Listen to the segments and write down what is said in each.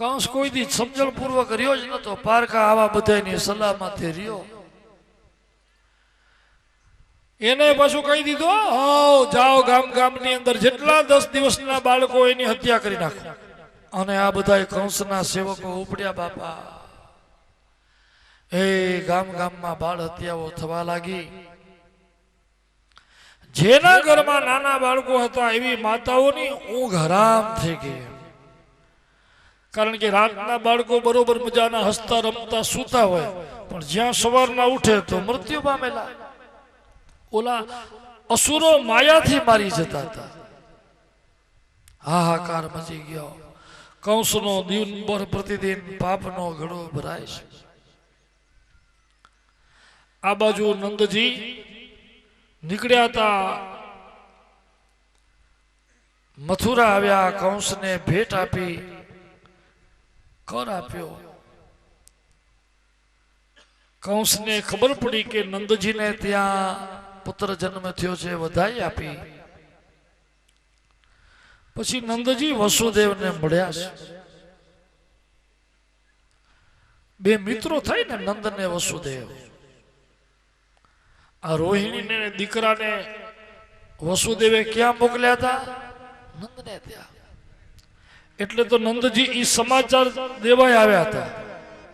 કંસ કોઈ દી સમજણ પૂર્વક રહ્યો જ નતો, પારકા આવા બધાની સલાહમાંથી રહ્યો. એને પાછું કહી દીધું, જાઓ ગામ ગામની અંદર જેટલા 10 દિવસના બાળકો એની હત્યા કરી નાખો. અને આ બધા કંસના સેવકો ઉપડ્યા બાપા. એ ગામ ગામમાં બાળ હત્યાઓ થવા લાગી. જેના ઘરમાં નાના બાળકો હતા એવી માતાઓની ઊંઘ હરામ થઈ ગઈ. કારણ કે રાતના બાળકો બરોબર મજાના હસતા રમતા સૂતા હોય, પણ જ્યાં સવારના ઉઠે તો મૃત્યુ પામેલા. ઓલા અસુરો માયાથી મારી જતા હતા. હાહાકાર મચી ગયો. કંસનો દિવસભર પ્રતિદિન પાપનો ઘડો ભરાય છે. આ બાજુ નંદજી નીકળ્યા હતા, મથુરા આવ્યા, કંસને ભેટ આપી, કર આપ્યો. કંસને ખબર પડી કે નંદજીને ત્યાં પુત્ર જન્મ થયો છે, વધાઈ આપી. પછી નંદજી વસુદેવને મળ્યા છે. બે મિત્રો થઈ ને, નંદ ને વસુદેવ. આ રોહિણીને દીકરાને વસુદેવે ક્યાં મોકલ્યા હતા? નંદને ત્યાં. એટલે તો નંદજી ઈ સમાચાર દેવાય આવ્યા હતા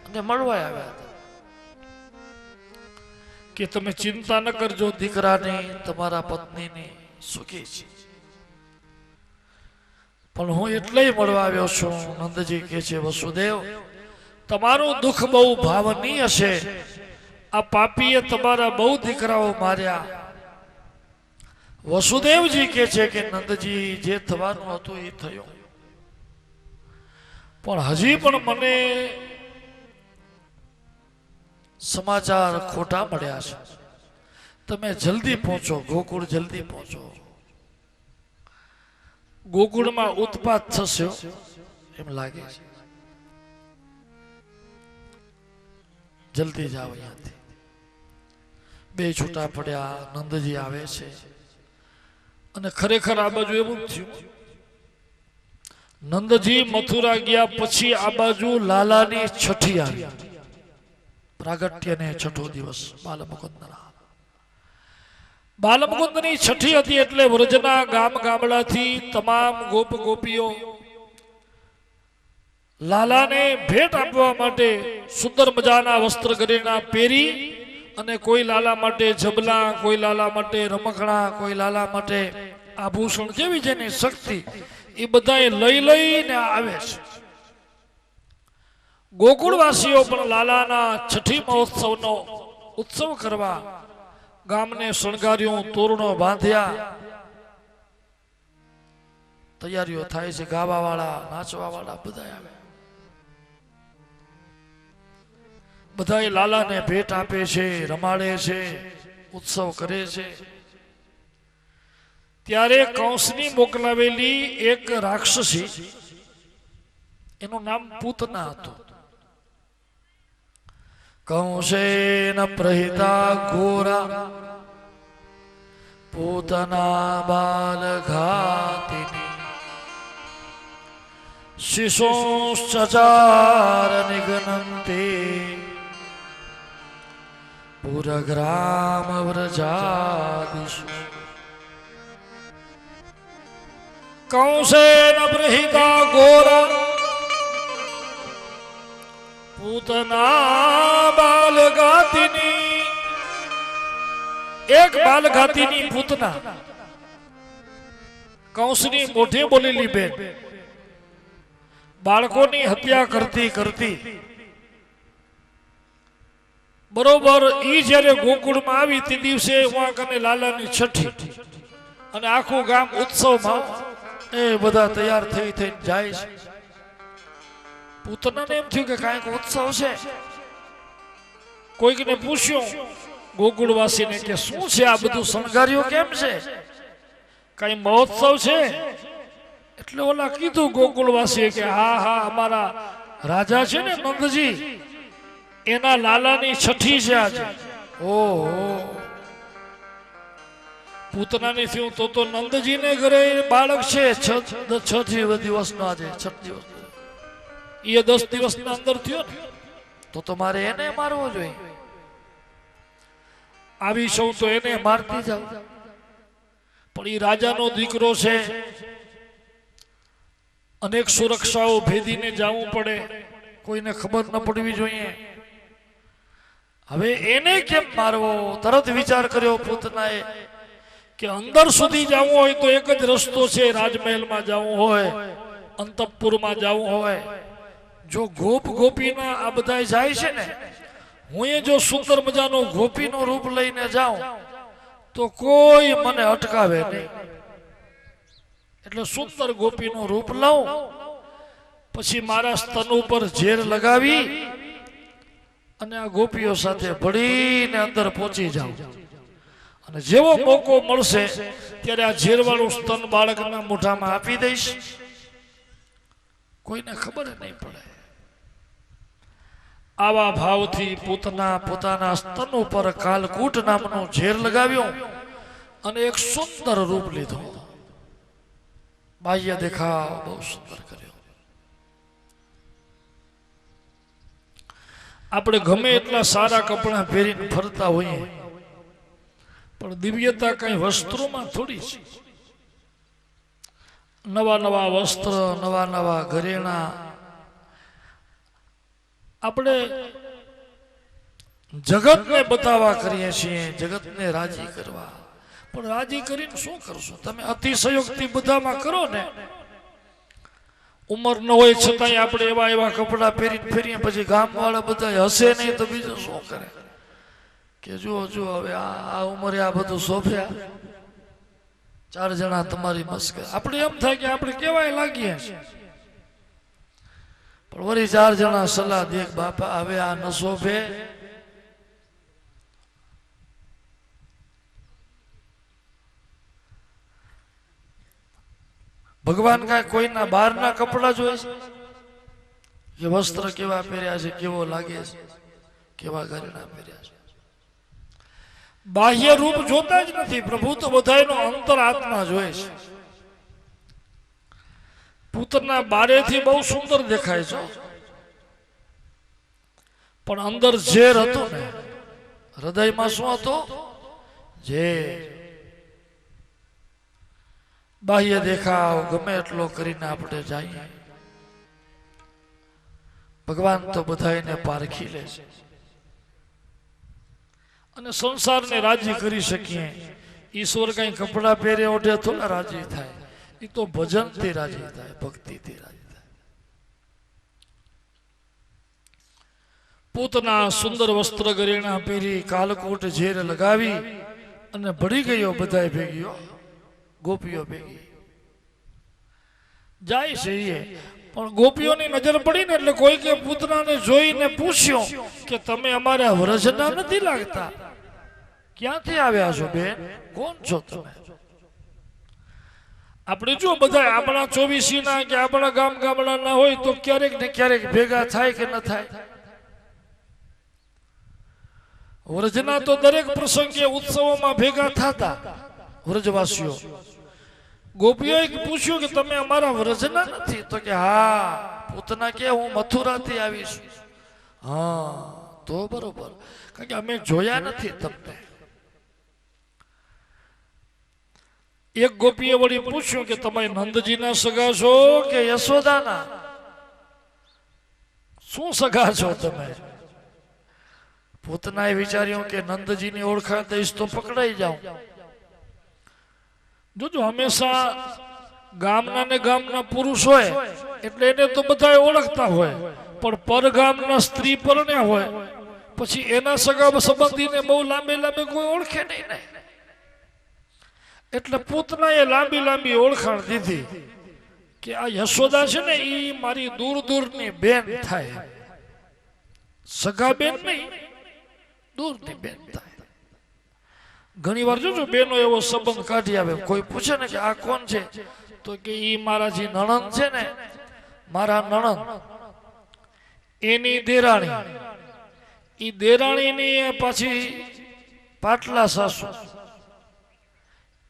અને મળવા આવ્યા હતા કે તમે ચિંતા ન કરજો, દીકરાની તમારા પત્નીની સુખી છે. પણ હું એટલે મળવા આવ્યો છું. નંદજી કહે છે, વસુદેવ તમારું દુઃખ બહુ ભાવનીય છે. આ પાપીએ તમારા બહુ દીકરાઓ માર્યા. વસુદેવજી કહે છે કે નંદજી જે થવાનું હતું એ થયું, પણ હજી પણ મને સમાચાર ખોટા મળ્યા છે. તમે જલ્દી પહોંચો, ગોકુળ જલ્દી પહોંચો. ગોકુળમાં ઉત્પાત થશે એમ લાગે છે. જલ્દી જાઓ અહીંયાથી. બે છૂટા પડ્યા. નંદજી આવે છે અને ખરેખર આ બાજુ એવું થયું. નંદજી મથુરા ગયા પછી આ બાજુ લાલાની છઠ્ઠી આવી. પ્રાગટ્યને છઠ્ઠો દિવસ બાલમુકુંદના. બાલમુકુંદની છઠ્ઠી હતી એટલે વ્રજના ગામ ગામડાથી તમામ ગોપ ગોપીઓ લાલાને ભેટ આપવા માટે સુંદર મજાના વસ્ત્ર ગરીના પહેરી, અને કોઈ લાલા માટે જબલા, કોઈ લાલા માટે રમકડા, કોઈ લાલા માટે આભૂષણ, જેવી જેની શક્તિ એ બધાએ લઈ લઈને આવે છે. ગોકુળવાસીઓ પણ લાલાના છઠ્ઠી મહોત્સવનો ઉત્સવ કરવા ગામને શણગાર્યું, તોરણો બાંધ્યા. તૈયારીઓ થાય છે. ગાવા વાળા, નાચવા વાળા બધા આવે. બધાએ લાલાને ભેટ આપે છે, રમાડે છે, ઉત્સવ કરે છે. ત્યારે કંસની મોકલાવેલી એક રાક્ષસી, એનું નામ પૂતના હતું. કંસેન પ્રહિતા ઘોરા પૂતના બાલઘાતિની શિશોશ્ચચાર નિઘ્નન્તે પુરગ્રામ વ્રજાદિષુ. કંસેન પ્રહિતા ઘોરા પૂતના બાલઘાતિની. એક બાલઘાતિની પૂતના, કંસની મોઢે બોલેલી બેન, બાળકોની હત્યા કરતી કરતી બરોબર ઈ જયારે ગોકુળમાં આવી તે દિવસે વાંક અને લાલાની છઠ્ઠી, અને આખું ગામ ઉત્સવમાં એ બધા તૈયાર થઈ થઈને જાય છે. પૂતનાને એમ થયું કે કાંઈક ઉત્સવ છે. કોઈકને પૂછ્યું ગોકુળવાસીને કે શું છે આ બધું શણગાર્યું કેમ છે, કઈ મહોત્સવ છે? એટલે ઓલા કીધું ગોકુળવાસીએ કે હા હા, અમારા રાજા છે ને નંદજી, એના લાલાની છઠ્ઠી છે આજે. ઓહો, પૂતનાને થયું તો નંદજીને ઘરે બાળક છે, છ દિવસનો આજે, 6 દિવસ. એ 10 દિવસના અંદર થયો ને, તો મારે એને મારવો જોઈએ. આવી સૌ તો એને મારતી જાવ. પણ એ રાજાનો દીકરો છે, અનેક સુરક્ષાઓ ભેદીને જવું પડે, કોઈને ખબર ન પડવી જોઈએ. હવે એને કેમ મારવો? તરત વિચાર કર્યો પૂતનાએ કે અંદર સુધી જવું હોય તો એક જ રસ્તો છે, રાજમહેલમાં જવું હોય, અંતઃપુરમાં જવું હોય. જો ગોપ ગોપીના આ બધા જાય છે ને, હું એ જો સુંદર મજાનો ગોપીનો રૂપ લઈને જાઉં તો કોઈ મને અટકાવે નહીં. એટલે સુંદર ગોપીનું રૂપ લઉં, પછી મારા સ્તન ઉપર ઝેર લગાવી અને આ ગોપીઓ સાથે ભળીને અંદર પહોંચી જાઉં. અને જેવો મોકો મળશે ત્યારે આ ઝેરવાળું સ્તન બાળકના મોઢામાં આપી દઈશ, કોઈને ખબર નહીં પડે. આવા ભાવથી પૂતના પોતાના સ્તન ઉપર કાલકૂટ નામનું ઝેર લગાવ્યું અને એક સુંદર રૂપ લીધું. બાહ્ય દેખાવ બહુ સુંદર કર્યો. આપણે ગમે એટલા સારા કપડાં પહેરીને ફરતા હોઈએ, પણ દિવ્યતા કઈ વસ્ત્રોમાં થોડી છે. નવા નવા વસ્ત્ર, નવા નવા ઘરેણા, આપણે જગતને બતાવવા કરીએ છીએ, જગતને રાજી કરવા. પણ રાજી કરીને શું કરશો? તમે અતિશયોક્તિ બધામાં કરો ને. ઉંમર ન હોય છતાંય આપણે એવા એવા કપડા પહેરીને ફેરીએ, પછી ગામવાળા બધા હસે નહીં તો બીજું શું કરે કે જુઓ જુઓ હવે આ ઉંમરે આ બધું શોભ્યા, 4 જણા તમારી મસ્કર. આપણે એમ થાય કે આપણે કેવાય લાગીએ, પણ વળી 4 જણા સલાહ દે, બાપા હવે આ ન શોભે. ભગવાન કાંઈ કોઈના બહારના કપડા જોઈ છે કે વસ્ત્ર કેવા પહેર્યા છે, કેવો લાગે છે, કેવા ઘરેણા પહેર્યા છે? બાહ્ય રૂપ જોતા જ નથી. પ્રભુ તો બધાયનો અંતર આત્મા જોઈ છે. પૂતના બારેથી બહુ સુંદર દેખાય છે, પણ અંદર ઝેર હતું ને, હૃદયમાં શું હતું? ઝેર. બાહ્ય દેખાવ ગમે એટલો કરીને આપણે જઈએ, ભગવાન તો બધાને પારખી લે છે. અને સંસારને રાજી કરી શકીએ. ઈશ્વર કઈ કપડા પહેરે ઓઢે થોડા રાજી થાય, એ તો ભજનથી રાજી થાય, ભક્તિથી રાજી થાય. પૂતના સુંદર વસ્ત્ર ઘરેણા પહેરી, કાલકોટ ઝેર લગાવી અને ભળી ગયો બધાય ભેગીઓ, ગોપીઓ ભેગી જાય છે. પણ ગોપીઓની નજર પડી ને એટલે કોઈ કે પૂતનાને જોઈને પૂછ્યું કે તમે અમારા વ્રજના નથી લાગતા, ક્યાંથી આવ્યા છો બેન, કોણ છો તમે? આપણે જો બધા આપણા 24 ના કે આપણા ગામડા ના હોય તો ક્યારેક ને ક્યારેક ભેગા થાય કે ન થાય. વ્રજના તો દરેક પ્રસંગે ઉત્સવોમાં ભેગા થતા વ્રજવાસીઓ. ગોપીઓએ પૂછ્યું કે તમે અમારા વ્રજના નથી? તો કે હા. પૂતના કે હું મથુરાથી આવીશ. હા તો બરોબર, કારણ કે અમે જોયા નથી તમને. એક ગોપીએ વળી પૂછ્યું કે તમે નંદજીના સગા છો કે યશોદાના? શું સગા છો તમે? પૂતનાએ વિચાર્યું કે નંદજીની ઓળખાણ દઈશ તો પકડાઈ જાઉં. જોજો હંમેશા ગામના ને ગામના પુરુષ હોય એટલે એને તો બધા ઓળખતા હોય, પણ પરગામના સ્ત્રી પરણ્યા હોય પછી એના સગા સંબંધીને બહુ લાંબે લાંબે કોઈ ઓળખે નહીં ને. એટલે પૂતનાએ લાંબી લાંબી ઓળખાણ દીધી કે આ યશોદા છે ને એ મારી દૂર દૂરની બેન થાય, સગા બેન નહીં, દૂરની બેન થાય. ઘણી વાર જોજો બેનો એવો સંબંધ કાઢી આવે. કોઈ પૂછે ને કે આ કોણ છે, તો કે ઈ મારા જે નણંદ છે ને, મારા નણંદ, એની દેરાણી, ઈ દેરાણીની પાછી પાટલા સાસુ,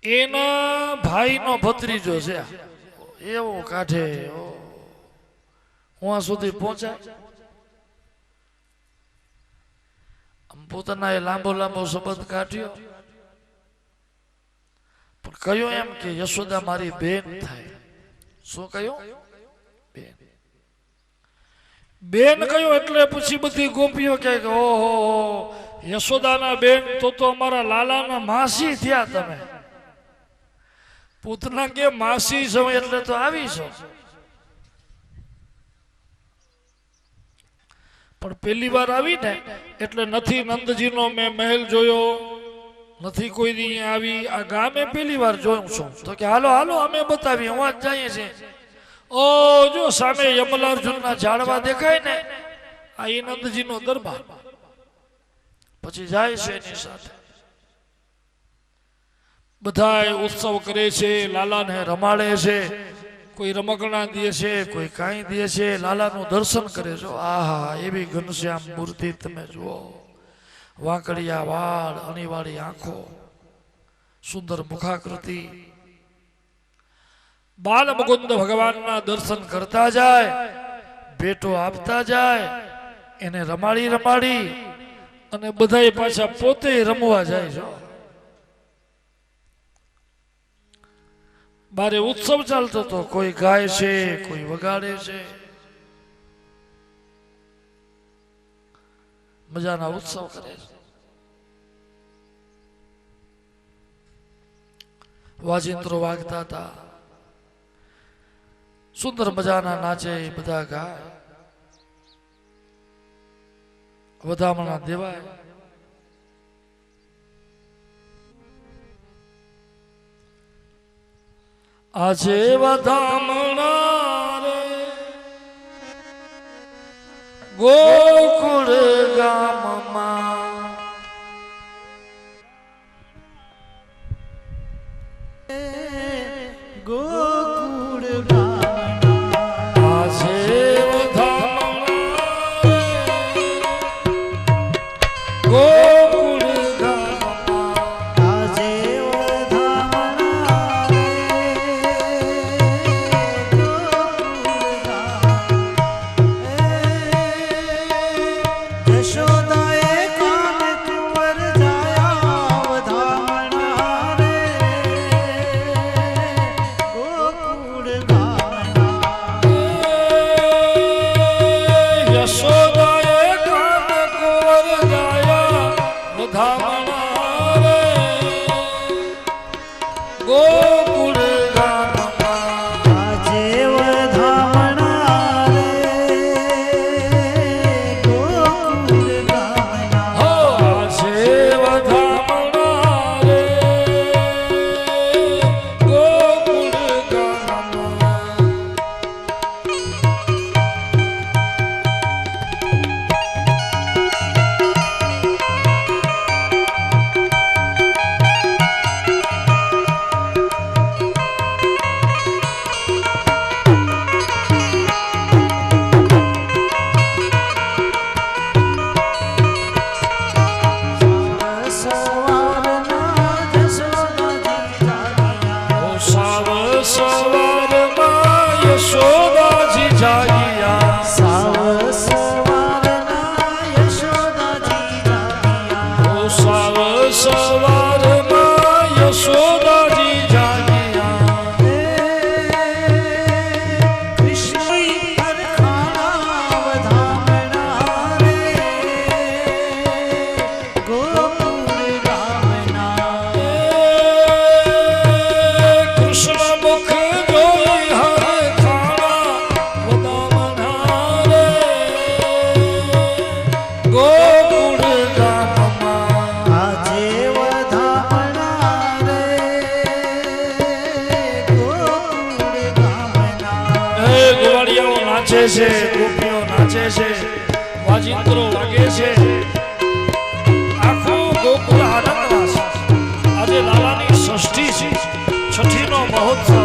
એના ભાઈનો ભત્રીજો છે. એવો કાઢે. ઉहाँ સુધી પહોંચાય? પોતાના એ લાંબો લાંબો શબ્દ કાઢ્યો, પણ કયો એમ કે યશોદા મારી બેન થાય. શું કયો? બેન. બેન કયો એટલે પછી બધી ગોપીઓ કહે કે ઓહો યશોદાના બેન તો અમારા લાલાના માસી થયા તમે. પૂતના કે માસી છો એટલે તો આવી છો. પણ પહેલી વાર આવી ને એટલે નથી નંદજીનો મેં મહેલ જોયો, નથી કોઈ દી આવી, આ ગામે પહેલી વાર જોયું છું. તો કે હાલો હાલો અમે બતાવીએ, હું જ જઈએ છીએ. ઓ જો સામે યમલાર્જુનના ઝાડવા દેખાય ને, આ એ નંદજીનો દરબાર. પછી જાય છે એની સાથે, બધાય ઉત્સવ કરે છે, લાલાને રમાડે છે, કોઈ રમકડા દે છે, કોઈ કાંઈ દે છે, લાલાનું દર્શન કરે છો. આહા એવી ઘનશ્યામ મૂર્તિ તમે જુઓ, વાંકડિયા વાળ, અણીવાળી આંખો, સુંદર મુખાકૃતિ. બાલ મુકુંદ ભગવાનના દર્શન કરતા જાય, ભેટો આપતા જાય, એને રમાડી રમાડી અને બધાય પાછા પોતે રમવા જાય છે. બારે ઉત્સવ ચાલતો હતો, કોઈ ગાય છે, કોઈ વગાડે છે. મજાના ઉત્સવ કરે છે. વાજિંત્રો વાગતા હતા, સુંદર મજાના નાચે, બધા ગાય, વધામણા દેવાય. આજે વધામણા રે ગોકુળ ગામમાં, ગોકુળ ગામમાં આજે વધામણા ગોકુળ ગામમાં, આજે વધામણા ગોકુળ ગામ. યશોદાએ કાન કુંવર જાયા વધામણા રે ગોકુળ ગામના. યશોદાએ કાન કુંવર ગાયા વધામણા રે ગોકુળ ગામમાં. આજે વધામણા રે ગોકુળ ગામના. હો આજે વધામણા રે ગોકુળ ગામમાં. સવારના જશોદાજી જાગ્યા. ઓ સાવ સવારમાં યશોદાજી જાગ્યા. સાવ સવારના યશોદાજી જાગ્યા. ઓ સાવ સવારમાં યશોદાજી જાગ્યા. કૃષ્ણ હરખાણા વધામણા રે ગોકુળ ગામના. કૃષ્ણ મુખ જોઈ હર ખાણા વધામણા રે ગોકુળ ગામમાં. આજે વધામણા રે ગોકુળ ગામના. એ ગોવાળિયાઓ નાચે છે, ગોપીઓ નાચે છે, વાજિંત્રો વાગે છે, આખું ગોકુળ આનંદમાં છે. આજે લાલાની ષષ્ઠી છે, છઠ્ઠીનો મહોત્સવ.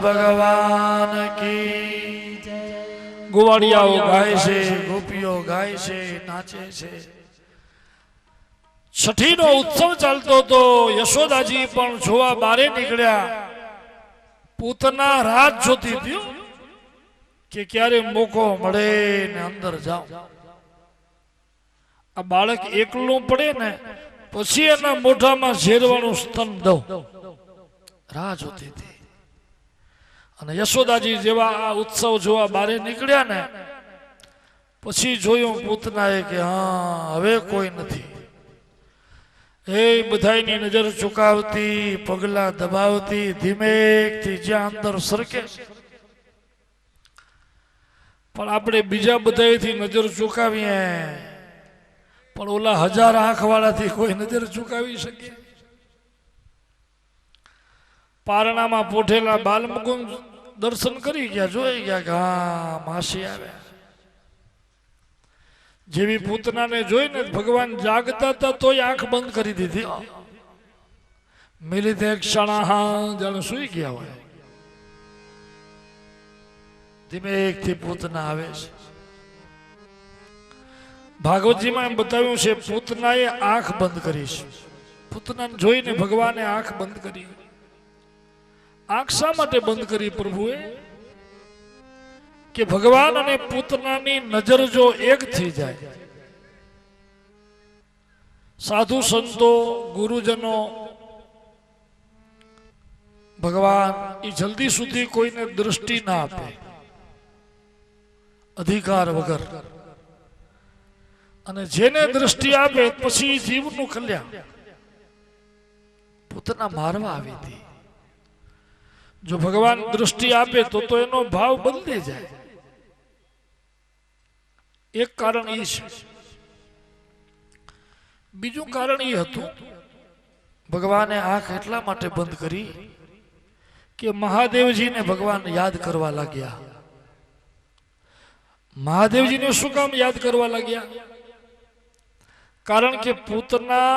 ભગવાન કી ગોવાળિયાઓ ગાય છે, ગોપીઓ ગાય છે, નાચે છે. છઠ્ઠીનો ઉત્સવ ચાલતો તો યશોદાજી પણ જોવા બારે નીકળ્યા. પૂતના રાત જોતી હતી કે ક્યારે મોકો મળે ને અંદર જાવ. આ બાળક એકલું પડે ને પછી એના મોઢામાં ઝેરવાનું સ્તન દઉં રાહ જોતી હતી. અને યશોદાજી જેવા આ ઉત્સવ જોવા બારે નીકળ્યા ને પછી જોયું પૂતનાએ કે હા હવે કોઈ નથી. એ બધાયની નજર ચુકાવતી, પગલા દબાવતી, ધીમેકથી જ્યાં અંદર સરકે. પણ આપણે બીજા બધાયથી નજર ચુકાવીએ પણ ઓલા 1000 આંખ વાળાથી કોઈ નજર ચુકાવી શકે? પારણામાં પોઠેલા બાલમુકુંદ દર્શન કરી ગયા, જોઈ ગયા કે હા માસી આવ્યા. જેવી પૂતનાને જોઈને ભગવાન જાગતા હતા તોય આંખ બંધ કરી દીધી. મિલિત ક્ષણા જાણે સુઈ ગયા હોય. ધીમેકથી પૂતના આવે છે. ભાગવતજીમાં એમ બતાવ્યું છે પૂતનાએ આંખ બંધ કરી છે. પૂતનાને જોઈને ભગવાને આંખ બંધ કરી. આંખ શા માટે બંધ કરી પ્રભુએ? કે ભગવાન અને પૂતનાની નજર જો એક થઈ જાય, સાધુ સંતો ગુરુજનો ભગવાન એ જલ્દી સુધી કોઈને દૃષ્ટિ ના આપે અધિકાર વગર. અને જેને દૃષ્ટિ આપે પછી જીવનું કલ્યાણ. પૂતના મારવા આવી હતી. જો ભગવાન દૃષ્ટિ આપે તો એનો ભાવ બદલી જાય. એક કારણ એ છે. બીજું કારણ એ હતું ભગવાને આંખ એટલા માટે બંધ કરી કે મહાદેવજીને ભગવાન યાદ કરવા લાગ્યા. મહાદેવજીને શું કામ યાદ કરવા લાગ્યા? કારણ કે પૂતના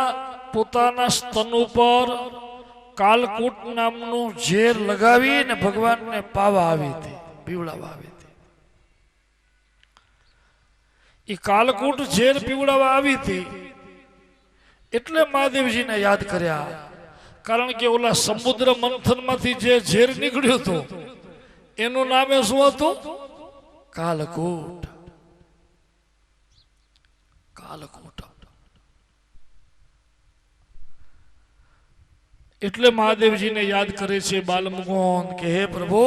પોતાના સ્તન ઉપર કાલકૂટ નામનું ઝેર લગાવીને ભગવાનને પાવા આવી હતી, પીવડાવવા આવી હતી. એ કાલકૂટ ઝેર પીવડાવવા આવી હતી એટલે મહાદેવજીને યાદ કર્યા. કારણ કે ઓલા સમુદ્ર મંથનમાંથી જે ઝેર નીકળ્યું હતું એનું નામે શું હતું? કાલકૂટ. કાલકૂટ. એટલે મહાદેવજીને યાદ કરે છે બાલમુકુંદ કે હે પ્રભુ,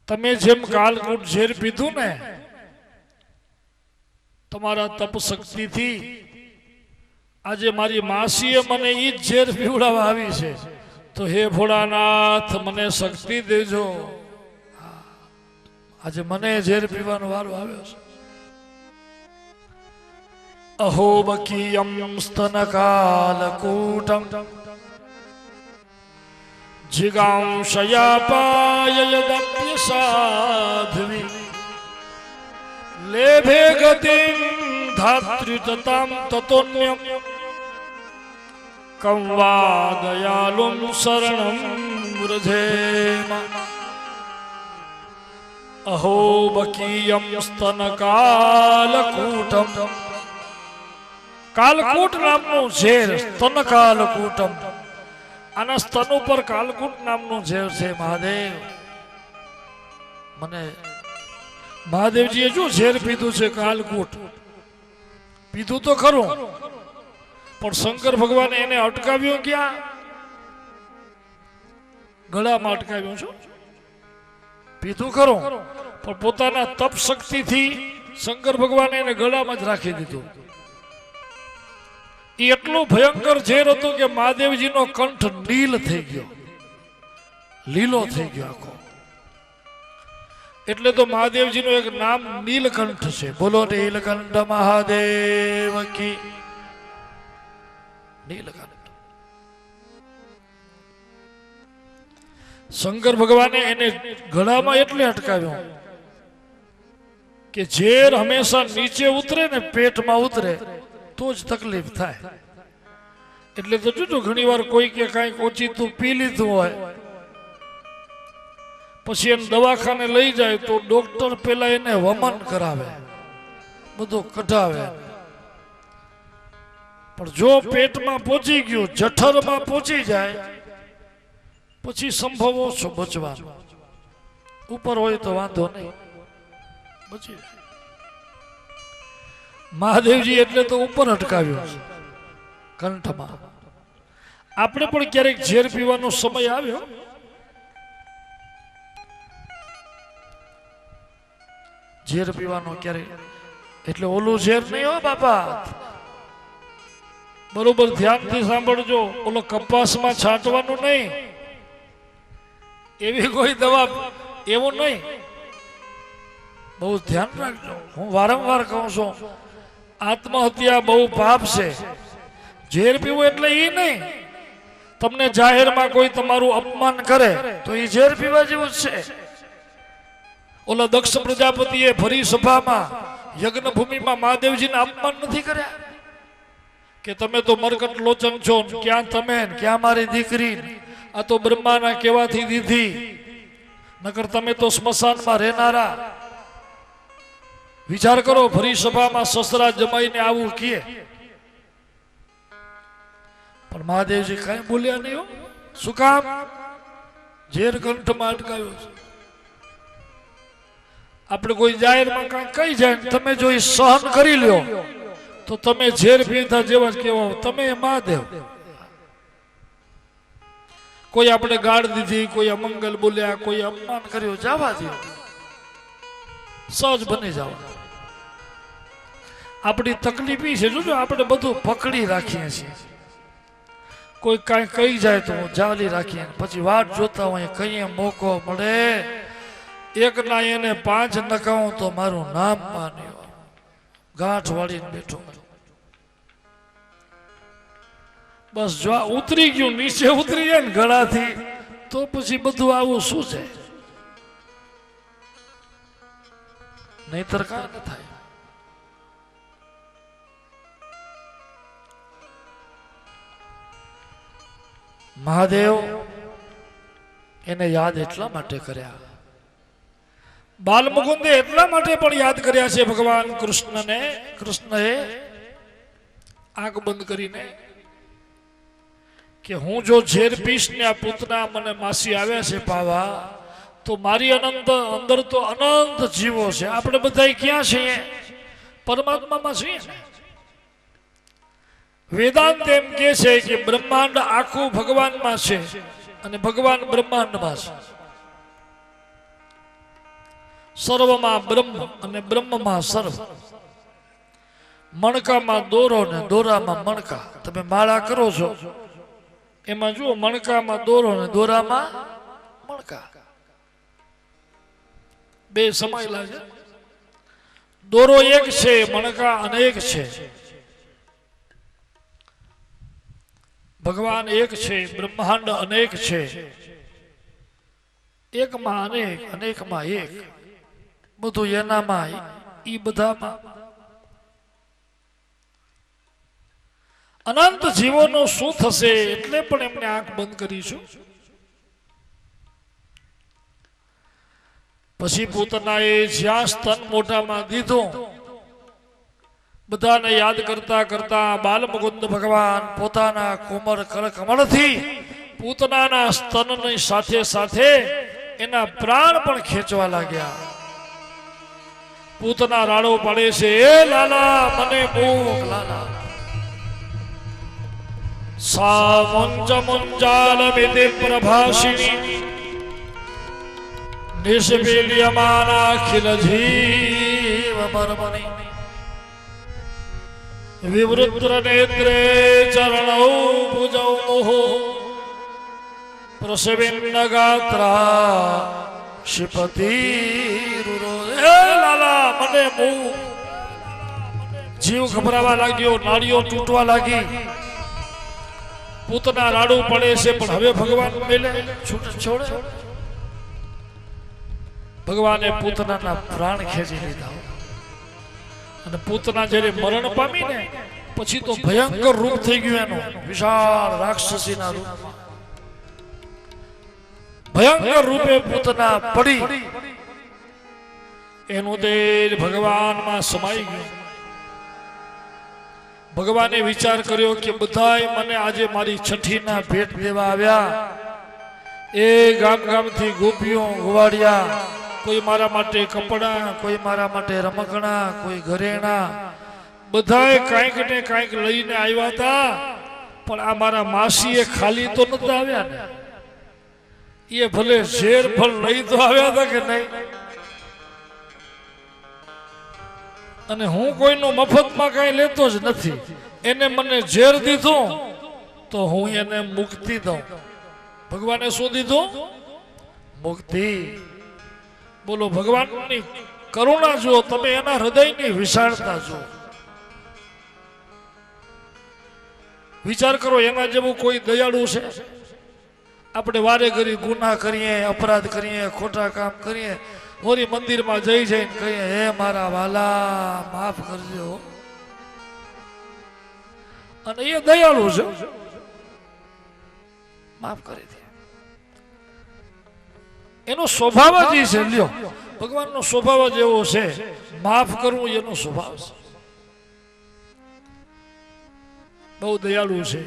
તમે જેમ કાલકૂટ ઝેર પીધું ને તમારા તપ શક્તિથી આજે મારી માસીએ મને ઈ જ ઝેર પીવડાવવા આવી છે. તો હે ભોળાનાથ મને શક્તિ દેજો. આજે મને ઝેર પીવાનો વારો આવ્યો છે. અહો બકીયમ સ્તન કાલકૂટમ જિગાંશયાપાય યદપ્ય સાધ્વી લેભે ગતિમ ધાતૃતતામ તતોન્યમ કં વા દયાલું શરણં વ્રજેમ. અહો બકીયમ સ્તન કાલકૂટમ. કાલકૂટ નામનું ઝેર, સ્તન કાલકૂટમ. આના સ્તન ઉપર કાલકૂટ નામનું ઝેર છે. મહાદેવ મને મહાદેવજીએ જો ઝેર પીધું છે કાલકૂટ, પીધું તો ખરું પણ શંકર ભગવાને એને અટકાવ્યો ક્યાં? ગળામાં અટકાવ્યો છું. પીધું ખરું પણ પોતાના તપ શક્તિથી શંકર ભગવાને એને ગળામાં જ રાખી દીધું. એ એટલું ભયંકર ઝેર હતું કે મહાદેવજીનો કંઠ નીલ થઈ ગયો, લીલો થઈ ગયો આખો. એટલે તો મહાદેવજીનું એક નામ નીલકંઠ છે. બોલો નીલકંઠ મહાદેવ કી. નીલકંઠ. શંકર ભગવાને એને ગળામાં એટલે અટકાવ્યો કે ઝેર હંમેશા નીચે ઉતરે ને પેટમાં ઉતરે તો જ તકલીફ થાય. એટલે તો જોજો ઘણી વાર કોઈ કે કાંઈક ઓછી તું પી લીધું હોય પછી એને દવાખાને લઈ જાય તો ડોક્ટર પેલા એને વમન કરાવે, બધું કઢાવે. પણ જો પેટમાં પહોંચી ગયું, જઠરમાં પહોંચી જાય, પછી સંભવ ઓછો બચવાનો. ઉપર હોય તો વાંધો નહીં, બચી. મહાદેવજી એટલે તો ઉપર અટકાવ્યો છે કંઠમાં. આપણે પણ ક્યારેક ઝેર પીવાનો સમય આવ્યો, ઝેર પીવાનો ક્યારેક, એટલે ઓલું ઝેર નહીં હો બાપા, બરોબર ધ્યાનથી સાંભળજો. ઓલો કપાસમાં છાંટવાનું નહીં, એવી કોઈ દવા, એવું નહીં. બહુ ધ્યાન રાખજો. હું વારંવાર કહું છું, આત્મહત્યા બહુ પાપ છે. ઝેર પીવું એટલે એ નહીં, તમને જાહેરમાં કોઈ તમારું અપમાન કરે તો એ ઝેર પીવા જેવું જ છે. ઓલા દક્ષ પ્રજાપતિએ ભરી સભામાં યજ્ઞ ભૂમિમાં મહાદેવજીને અપમાન નથી કર્યા કે તમે તો મરકટ લોચન છો, ક્યાં તમે ક્યાં મારી દીકરી, આ તો બ્રહ્માના કહેવાથી દીધી, નકર તમે તો સ્મશાનમાં રહેનારા. વિચાર કરો, ભરી સભામાં સસરા જમાઈને આવું કહે, પણ મહાદેવજી કઈ બોલ્યા નહીં. શું કામ? ઝેર કંઠમાં અટકાવ્યો છે. આપણે કોઈ જાહેરમાં કઈ કહી જાય, તમે જો એ સહન કરી લ્યો તો તમે ઝેર પીતા જેવા જ કહેવાય. તમે મહાદેવ. કોઈ આપણે ગાળ દીધી, કોઈ અમંગલ બોલ્યા, કોઈ અપમાન કર્યું, જવા દો, સહજ બની જાવ. આપણી તકલીફ એ છે, જોજો આપણે બધું પકડી રાખીએ છીએ. કોઈ કાંઈ કહી જાય તો જાળી રાખીએ, પછી વાટ જોતા હોય કહીએ મોકો મળે. એક ના એને 5 નખાવું તો મારું નામ માન્યો, ગાંઠ વાળીને બેઠો. બસ જો ઉતરી ગયું, નીચે ઉતરી જાય ને ગળાથી, તો પછી બધું આવું શું છે? નહીતર કાંઈ ન થાય. મહાદેવ એને યાદ એટલા માટે કર્યા, બાલ મુકુંદે એટલા માટે પણ યાદ કર્યા છે ભગવાન કૃષ્ણને. કૃષ્ણએ આંખ બંધ કરીને કે હું જો ઝેર પીશ ને આ પૂતના મને માસી આવ્યા છે પાવા, તો મારી અંદર તો અનંત જીવો છે. આપણે બધા ક્યાં છીએ? પરમાત્મામાં છીએ ને. વેદાંત એમ કે છે કે બ્રહ્માંડ આખું ભગવાનમાં છે અને ભગવાન બ્રહ્માંડમાં છે. સર્વમાં બ્રહ્મ અને બ્રહ્મમાં સર્વ. મણકામાં દોરો ને દોરામાં મણકા. તમે માળા કરો છો એમાં જુઓ, મણકામાં દોરો ને દોરામાં મણકા, બે સમાયેલા છે. દોરો એક છે, મણકા અનેક છે. ભગવાન એક છે, બ્રહ્માંડ અનેક છે. એકમાં અનેક, અનેકમાં એક. બધું એનામાં, ઈ બધામાં. અનંત જીવોનો શું થશે એટલે પણ એમને આંખ બંધ કરીશું. પછી પૂતનાએ જ્યાં સ્તન મોઢામાં દીધું, બધાને યાદ કરતા કરતા બાલ મુકુંદ ભગવાન પોતાના કોમળ કરકમળથી પૂતનાના સ્તનની સાથે સાથે એના પ્રાણ પણ ખેંચવા લાગ્યા. પૂતના રાડો પાડે છે, એ લાલા મને ભૂખ લાલા. સા મુંજ મુંજાલ મિતિ પ્રભાષિણી નિષ્પીલ્યમાના ખિલ જીવ મર્મણી વિવૃત્ર નેત્રે ચરણૌ ભુજૌ મોહો પ્રસવિન્ન ગાત્રા શિપતિ રૂરો. એ લાલા મને ભૂખ. જીવ ઘબરાવા લાગ્યો, નાડીઓ તૂટવા લાગી. પૂતના રાડું પડે છે, પણ હવે ભગવાન મેલે છોડે. ભગવાને પૂતનાના પ્રાણ ખેંચી લીધા. અને પૂતના જ્યારે મરણ પામી ને પછી તો ભયંકર રૂપ થઈ ગયું એનું, વિશાળ રાક્ષસીના રૂપ. ભયંકર રૂપે પૂતના પડી એનું તેજ ભગવાનમાં સમાઈ ગયું. ભગવાને વિચાર કર્યો કે બધાય મને આજે મારી છઠ્ઠીના ભેટ દેવા આવ્યા. એ ગામ ગામથી ગોપીઓ ગોવાડિયા, કોઈ મારા માટે કપડા, કોઈ મારા માટે રમકડા, કોઈ ઘરેણા, બધાય કાંઈક ને કાંઈક લઈને આવ્યા હતા. પણ આ મારા માસીએ ખાલી તો નતા આવ્યા ને. એ ભલે ઝેર ફળ લઈ તો આવ્યા હતા કે નહીં. અને હું કોઈનો મફતમાં કઈ લેતો જ નથી. એને મને ઝેર દીધું તો હું એને મુક્તિ દઉં. ભગવાને શું દીધું? મુક્તિ. બોલો, ભગવાનની કરુણા જુઓ તમે, એના હૃદયની વિશાળતા જુઓ. વિચાર કરો, એના જેવું કોઈ દયાળુ છે? આપણે વારે ઘડી ગુનાહ કરીએ, અપરાધ કરીએ, ખોટા કામ કરીએ, હોરી મંદિરમાં જઈ જઈને કહીએ, હે મારા વાલા માફ કરજો. અને એ દયાળુ છે, માફ કરી દે. એનો સ્વભાવ જ છે. લ્યો, ભગવાનનો સ્વભાવ જ એવો છે, માફ કરવું એનો સ્વભાવ છે. બહુ દયાળુ છે.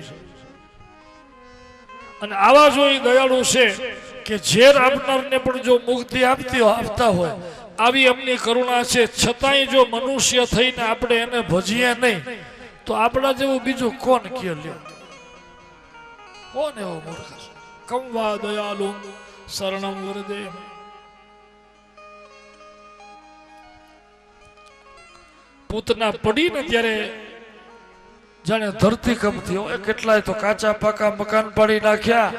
અને આવા જો એ દયાળુ છે કે ઝેર આપનારને પણ જો મુક્તિ આપતા હોય, આવી એમની કરુણા છે. છતાંય જો મનુષ્ય થઈને આપણે એને ભજીએ નહીં તો આપણા જેવું બીજું કોણ કે? લ્યો, કોણ એવો મૂર્ખ? કમવા દયાલુ શરણમ વરદે. પૂતના પડી ને ત્યારે જાણે ધરતી કંપતી હોય. કેટલાય તો કાચા પાકા મકાન પાડી નાખ્યા.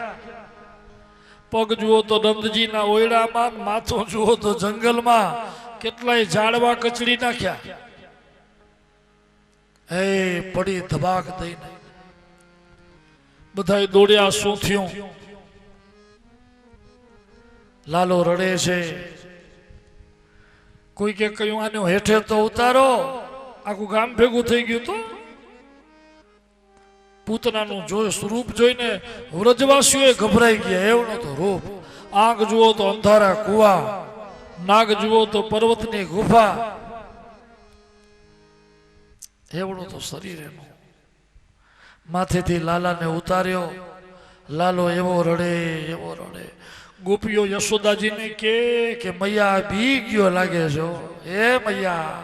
પગ જુઓ તો નંદજીના ઓયડામાં, માથું જુઓ તો જંગલમાં. કેટલાય ઝાડવા કચડી નાખ્યા. હે પડી ધબાક દઈને બધાય દોડ્યા. શું થયું? લાલો રડે છે. કોઈ કે કહ્યું આને હેઠે તો ઉતારો. આખું ગામ ભેગું થઈ ગયું. તો પૂતનાનું સ્વરૂપ જોઈને વ્રજવાસીઓ ગભરાઈ ગયા. એવડો તો રૂપ, આંખ જુઓ તો અંધારા કુવા, નાગ જુઓ તો પર્વતની ગુફા, એવડું તો શરીર એનું. માથેથી લાલાને ઉતાર્યો. લાલો એવો રડે, એવો રડે. ગોપીઓ યશોદાજીને કે મૈયા બી ગયો લાગે છે. એ મૈયા,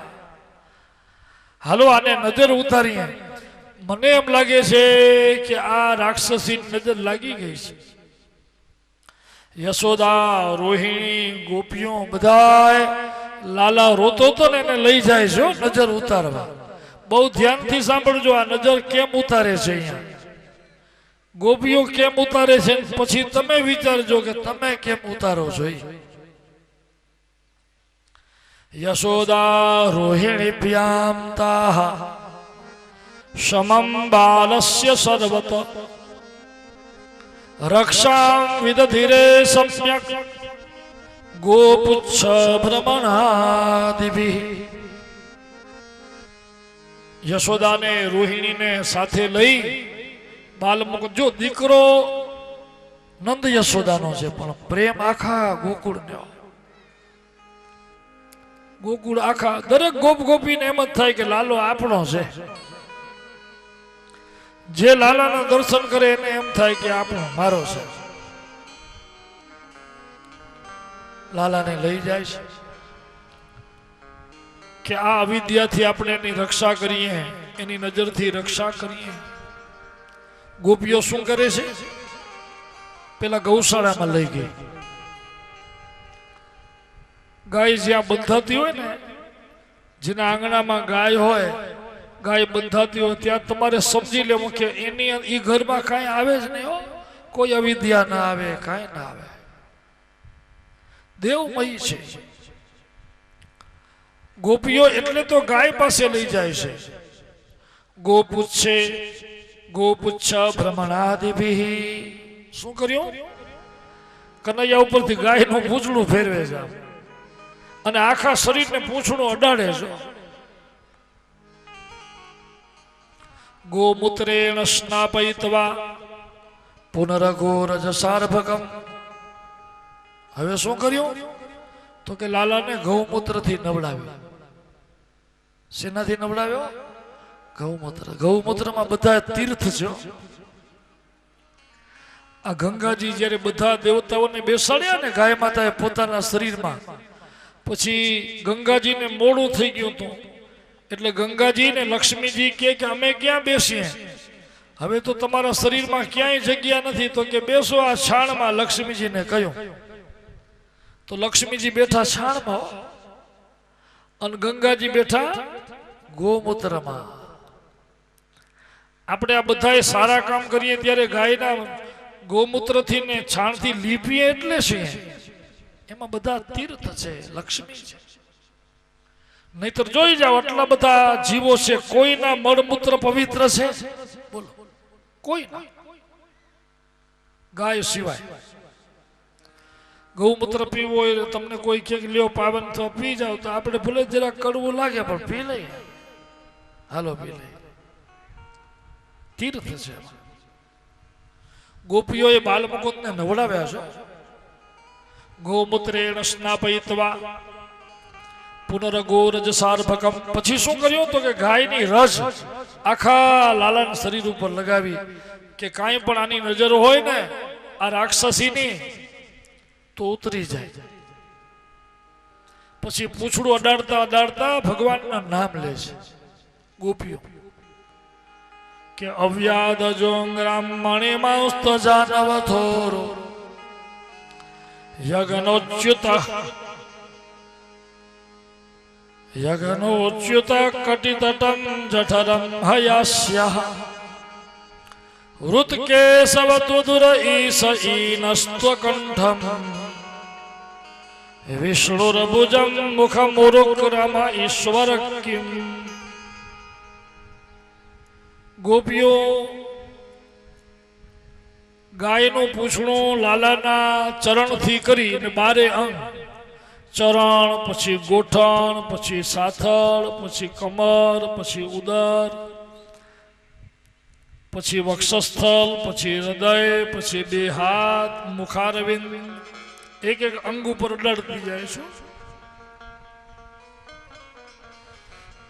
હાલો આને નજર ઉતારીએ. મને એમ લાગે છે કે આ રાક્ષસી નજર લાગી ગઈ છે. યશોદા, રોહિણી, ગોપીઓ બધાય લાલા રોતો તો ને એને લઈ જાય છે નજર ઉતારવા. બહુ ધ્યાનથી સાંભળજો, આ નજર કેમ ઉતારે છે અહીંયા. ગોપીઓ કેમ ઉતારે છે, પછી તમે વિચારજો કે તમે કેમ ઉતારો છો. યશોદા રોહિણી પ્યામ તાહ સમમ બાલસ્ય સર્વત રક્ષાં વિદધિરે સમ્યક ગોપુચ્છ ભ્રમણાદિભિ. યશોદાને રોહિણીને સાથે લઈ બાલમુક. જો દીકરો નંદ યશોદાનો છે, પણ પ્રેમ આખા ગોકુળનો. ગોકુળ આખા દરેક ગોપ ગોપીને એમ જ થાય કે લાલો આપણો છે. જે લાલાના દર્શન કરે એને એમ થાય કે આપણો મારો છે. લાલાને લઈ જાય છે કે આ અવિદ્યાથી આપણે એની રક્ષા કરીએ, એની નજરથી રક્ષા કરીએ. ગોપીઓ શું કરે છે? પેલા ગૌશાળામાં લઈ ગઈ. ગાય જ્યાં બંધાતી હોય ને, જેના આંગણામાં ગાય હોય, ગાય બંધાતી હોય, ત્યાં તમારે સમજી લેવું કે એની એ ઘરમાં કાંઈ આવે જ નહીં હો. કોઈ અવિદ્યા ના આવે, કાંઈ ના આવે. દેવમય છે. ગોપીઓ એટલે તો ગાય પાસે લઈ જાય છે. ગોપુચ્છે ગોપુચ્છ ભ્રમણાદિભિ. શું કર્યું? કનૈયા ઉપરથી ગાયનું પૂંછડું ફેરવે છે અને આખા શરીરને પૂંછડું અડાડે છે. ગોમૂત્રેણ સ્નાપયિત્વા પુનરઘોરજ સાર્ભકમ હવે શું કર્યું તો કે લાલાને ગૌમૂત્રથી નવડાવ્યો. શેનાથી નવડાવ્યો? ગૌમૂત્ર. ગૌમૂત્રમાં બધા તીર્થ છે. આ ગંગાજી જ્યારે બધા દેવતાઓને બેસાડ્યા ને ગાય માતાએ પોતાના શરીરમાં, પછી ગંગાજીને મોડું થઈ ગયું હતું એટલે ગંગાજી ને લક્ષ્મીજી કે અમે ક્યાં બેસીએ, હવે તો તમારા શરીરમાં ક્યાંય જગ્યા નથી, તો કે બેસો આ છાણમાં. લક્ષ્મીજીને કહ્યું તો લક્ષ્મીજી બેઠા છાણમાં અને ગંગાજી બેઠા ગૌમૂત્રમાં. આપણે આ બધાએ સારા કામ કરીએ ત્યારે ગાયના ગૌમૂત્રથી ને છાણથી લીપીએ એટલે છે એમાં બધા તીર્થ છે, લક્ષ્મી છે. નહીતર જોઈ જાઓ આટલા બધા જીવો છે, કોઈના મળમૂત્ર પવિત્ર છે? બોલો, કોઈના. ગાય સિવાય. ગૌમૂત્ર પીવું હોય તમને કોઈ કે લ્યો પાવન તો પી જાવ, તો આપણે ભલે જરા કડવું લાગે પણ પી લઈએ. હાલો પી લઈએ, તીર્થ છે. ગોપીઓએ બાલમુકુંદને નવડાવ્યા છે. ગૌમૂત્રેણ સ્નાપયિત્વા પુનરગોરજ સાર્ભકમ. પછી શું કર્યું તો કે ગાયની રસ આખા લાલાના શરીર ઉપર લગાવી કે કાંઈ પણ આની નજર હોય ને આ રાક્ષસીની તો ઉતરી જાય. પછી પૂછડું અડાડતા અડાડતા ભગવાનના નામ લે છે ગોપીઓ કે અવ્યાદ જોંગ્રામ મણિમાસ્ત જાનવ થોરો યજ્ઞોચ્યુત યજ્ઞોચ્યુત કટિતટમ જઠરમ હયાસ્યઃ વૃતકેશવ તુદુર ઈશ ઈનસ્ત્વકંઠમ વિષ્ણુરભુજમ મુખમુરુક્રમ ઈશ્વર કિમ. ગોપીઓ ગાયનું પૂંછડું લાલાના ચરણથી કરીને 12 અંગ, ચરણ, પછી ગોઠણ, પછી સાથળ, પછી કમર, પછી ઉદર, પછી વક્ષસ્થળ, પછી હૃદય, પછી 2 હાથ, મુખારવિંદ, એક એક અંગ ઉપર અડાડતી જાય છે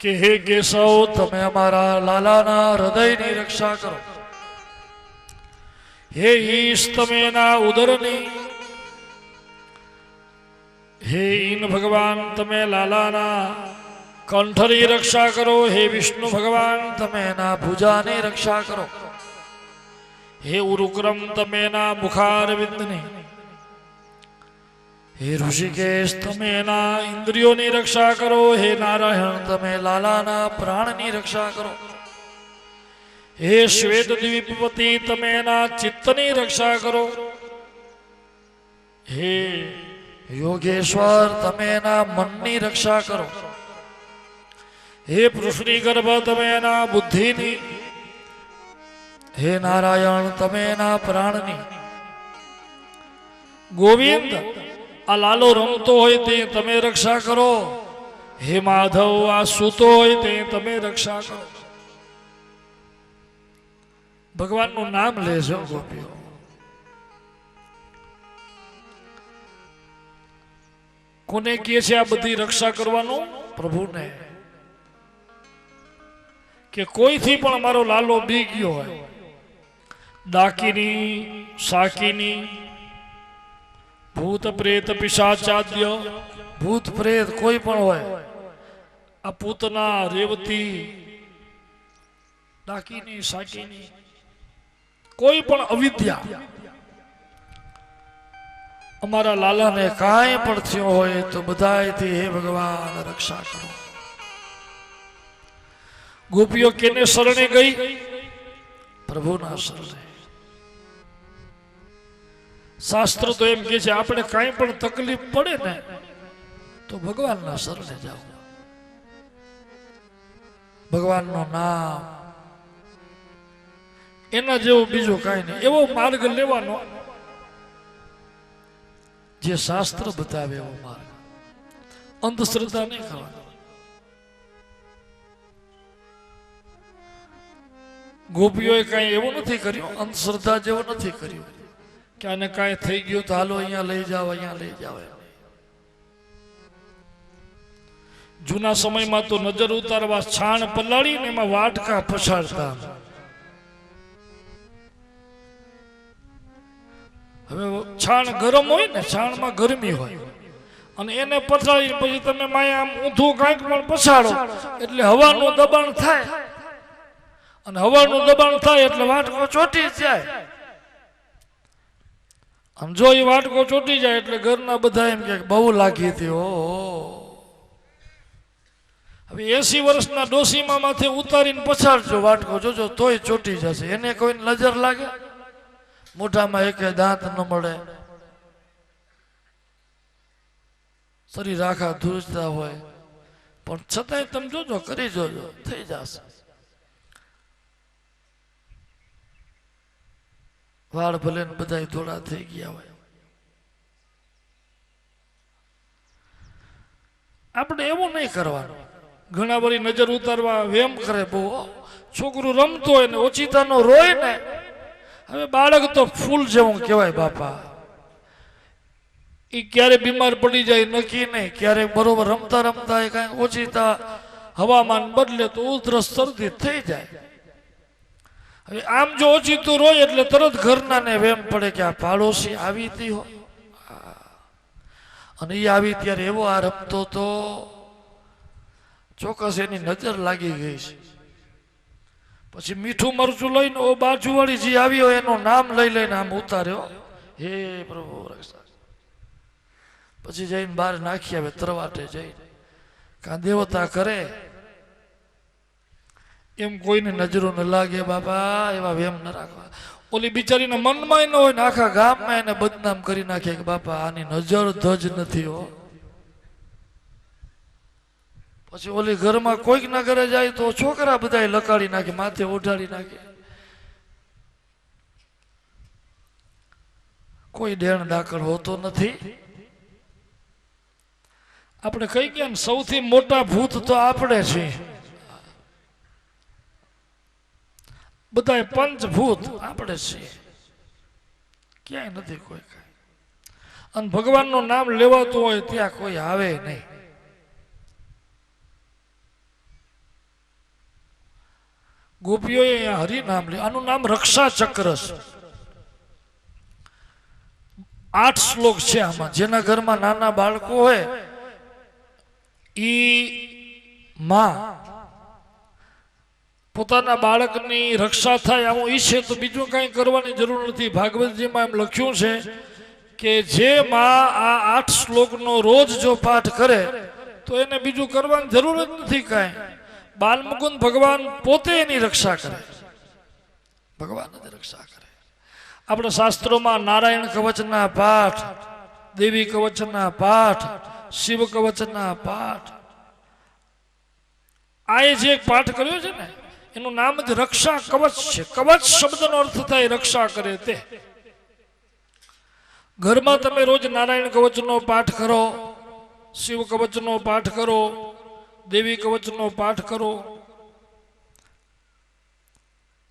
કે હે કેશવ, તમે અમારા લાલાના હૃદયની રક્ષા કરો. હે ઈશ, તમે એના ઉદરની. હે ઈન ભગવાન, તમે લાલાના કંઠની રક્ષા કરો. હે વિષ્ણુ ભગવાન, તમે એના ભુજાની રક્ષા કરો. હે ઉરુક્રમ, તમે એના મુખારવિંદની. હે ઋષિકેશ, તમે એના ઇન્દ્રિયોની રક્ષા કરો. હે નારાયણ, તમે લાલાના પ્રાણની રક્ષા કરો. હે શ્વેત દ્વીપપતિ, તમે એના ચિત્તની રક્ષા કરો. હે યોગેશ્વર, તમે એના મનની રક્ષા કરો. હે પૃથ્વી ગર્ભ, તમે એના બુદ્ધિની. હે નારાયણ, તમે એના પ્રાણની. ગોવિંદ, આ લાલો રમતો હોય તે તમે રક્ષા કરો. હે માધવ, આ સૂતો હોય તે તમે રક્ષા કરો. ભગવાનનું નામ લેજો ગોપીઓ. કોને કહે છે આ બધી રક્ષા કરવાનું? પ્રભુને. કે કોઈથી પણ મારો લાલો બી ગયો હોય, ડાકીની, સાકીની, ભૂત પ્રેત પિશાચાદ્ય, ભૂત પ્રેત કોઈ પણ હોય, આ પૂતના, રેવતી, ડાકીની, સાકીની, કોઈ પણ અવિદ્યા અમારા લાલાને કાંઈ પણ થયો હોય તો બધાયથી હે ભગવાન રક્ષા કરો. ગોપીઓ કેને શરણે ગઈ? પ્રભુના શરણે. શાસ્ત્ર તો એમ કે છે આપણે કાંઈ પણ તકલીફ પડે ને તો ભગવાનના શરણે જાઓ. ભગવાનનું નામ, એના જેવો બીજો કાંઈ નહીં. એવો માર્ગ લેવાનો જે શાસ્ત્ર બતાવે એવો માર્ગ. અંધશ્રદ્ધા નહીં કરવાનો. ગોપીઓએ કાંઈ એવું નથી કર્યું, અંધશ્રદ્ધા જેવું નથી કર્યું. કે આને કાંઈ થઈ ગયું તો હાલો અહીંયા લઈ જાઓ, અહીંયા લઈ જાઓ. જૂના સમયમાં તો નજર ઉતારવા છાણ પલાળીને એમાં વાટકા પછાડતા. હવે છાણ ગરમ હોય ને, છાણમાં ગરમી હોય, અને એને પછાડી પછી તમે માયા આમ ઊંધું કાંઈક પણ પછાડો એટલે હવાનું દબાણ થાય, અને હવાનું દબાણ થાય એટલે વાટકો ચોટી જાય. આમ જો એ વાટકો ચોટી જાય એટલે ઘરના બધા એમ કે બહુ લાગી હતી. ઓ હવે 80 વર્ષના ડોસીમા માથે ઉતારીને પછાડજો વાટકો, જોજો તોય ચોટી જશે. એને કોઈને નજર લાગે? મોઢામાં એકે દાંત ન મળે, શરીર આખા ધ્રુજતા હોય, પણ છતાંય તમે જોજો, કરી જોજો, થઈ જશે. વાળ ભલે ને બધા ધોળા થઈ ગયા હોય. આપણે એવું નહીં કરવાનું. ઘણા બધી નજર ઉતારવા વેમ કરે બહુ. છોકરું રમતો હોય ને ઓચિતાનો રોય ને, હવે બાળક તો ફૂલ જેવું કહેવાય બાપા. એ ક્યારે બીમાર પડી જાય નક્કી નહીં. ક્યારેક બરોબર રમતા રમતા એ કાંઈ ઓચિતા હવામાન બદલે તો ઉધરસ શરદી થઈ જાય. હવે આમ જો ઓચિતું રોય એટલે તરત ઘરના ને વેમ પડે કે આ પાડોશી આવી હતી હો, અને એ આવી ત્યારે એવો આ રમતો તો ચોક્કસ એની નજર લાગી ગઈ છે. પછી મીઠું મરચું લઈને ઓ બાજુવાળી જે આવી હોય એનું નામ લઈ લઈને આમ ઉતાર્યો, હે પ્રભુ રક્ષા. પછી જઈને બહાર નાખી આવે તરવાટે જઈને, કાં દેવતા કરે એમ કોઈને નજરો ન લાગે બાપા, એવા વેમ ન રાખવા. ઓલી બિચારીના મનમાં ન હોય ને આખા ગામમાં એને બદનામ કરી નાખે કે બાપા આની નજર ધજ નથી હો. પછી ઓલી ઘરમાં કોઈક ના ઘરે જાય તો છોકરા બધા લકાડી નાખે, માથે ઓઢાડી નાખે. કોઈ દેણ દાખલ હોતો નથી. આપણે કઈ ગયા ને સૌથી મોટા ભૂત તો આપણે છીએ. બધા પંચભૂત આપણે છીએ, ક્યાંય નથી કોઈ કઈ. અને ભગવાનનું નામ લેવાતું હોય ત્યાં કોઈ આવે નહીં. ગોપીઓએ અહીંયા હરિ નામ લે. આનું નામ રક્ષા ચક્ર છે. 8 શ્લોક છે આમાં. જેના ઘરમાં નાના બાળકો હોય ઈ માં પોતાના બાળકની રક્ષા થાય આવું ઈચ્છે તો બીજું કંઈ કરવાની જરૂર નથી. ભાગવતજીમાં એમ લખ્યું છે કે જે માં આ 8 શ્લોકનો રોજ જો પાઠ કરે તો એને બીજું કરવાની જરૂર જ નથી કાંઈ. બાલમુકુંદ ભગવાન પોતે એની રક્ષા કરે, ભગવાન જ રક્ષા કરે. આપણે શાસ્ત્રોમાં નારાયણ કવચના પાઠ, દેવી કવચના પાઠ, શિવ કવચના પાઠ, આ જે પાઠ કર્યો છે ને એનું નામ જ રક્ષા કવચ છે. કવચ શબ્દનો અર્થ થાય રક્ષા કરે તે. ઘરમાં તમે રોજ નારાયણ કવચનો પાઠ કરો, શિવ કવચનો પાઠ કરો, દેવી કવચનો પાઠ કરો,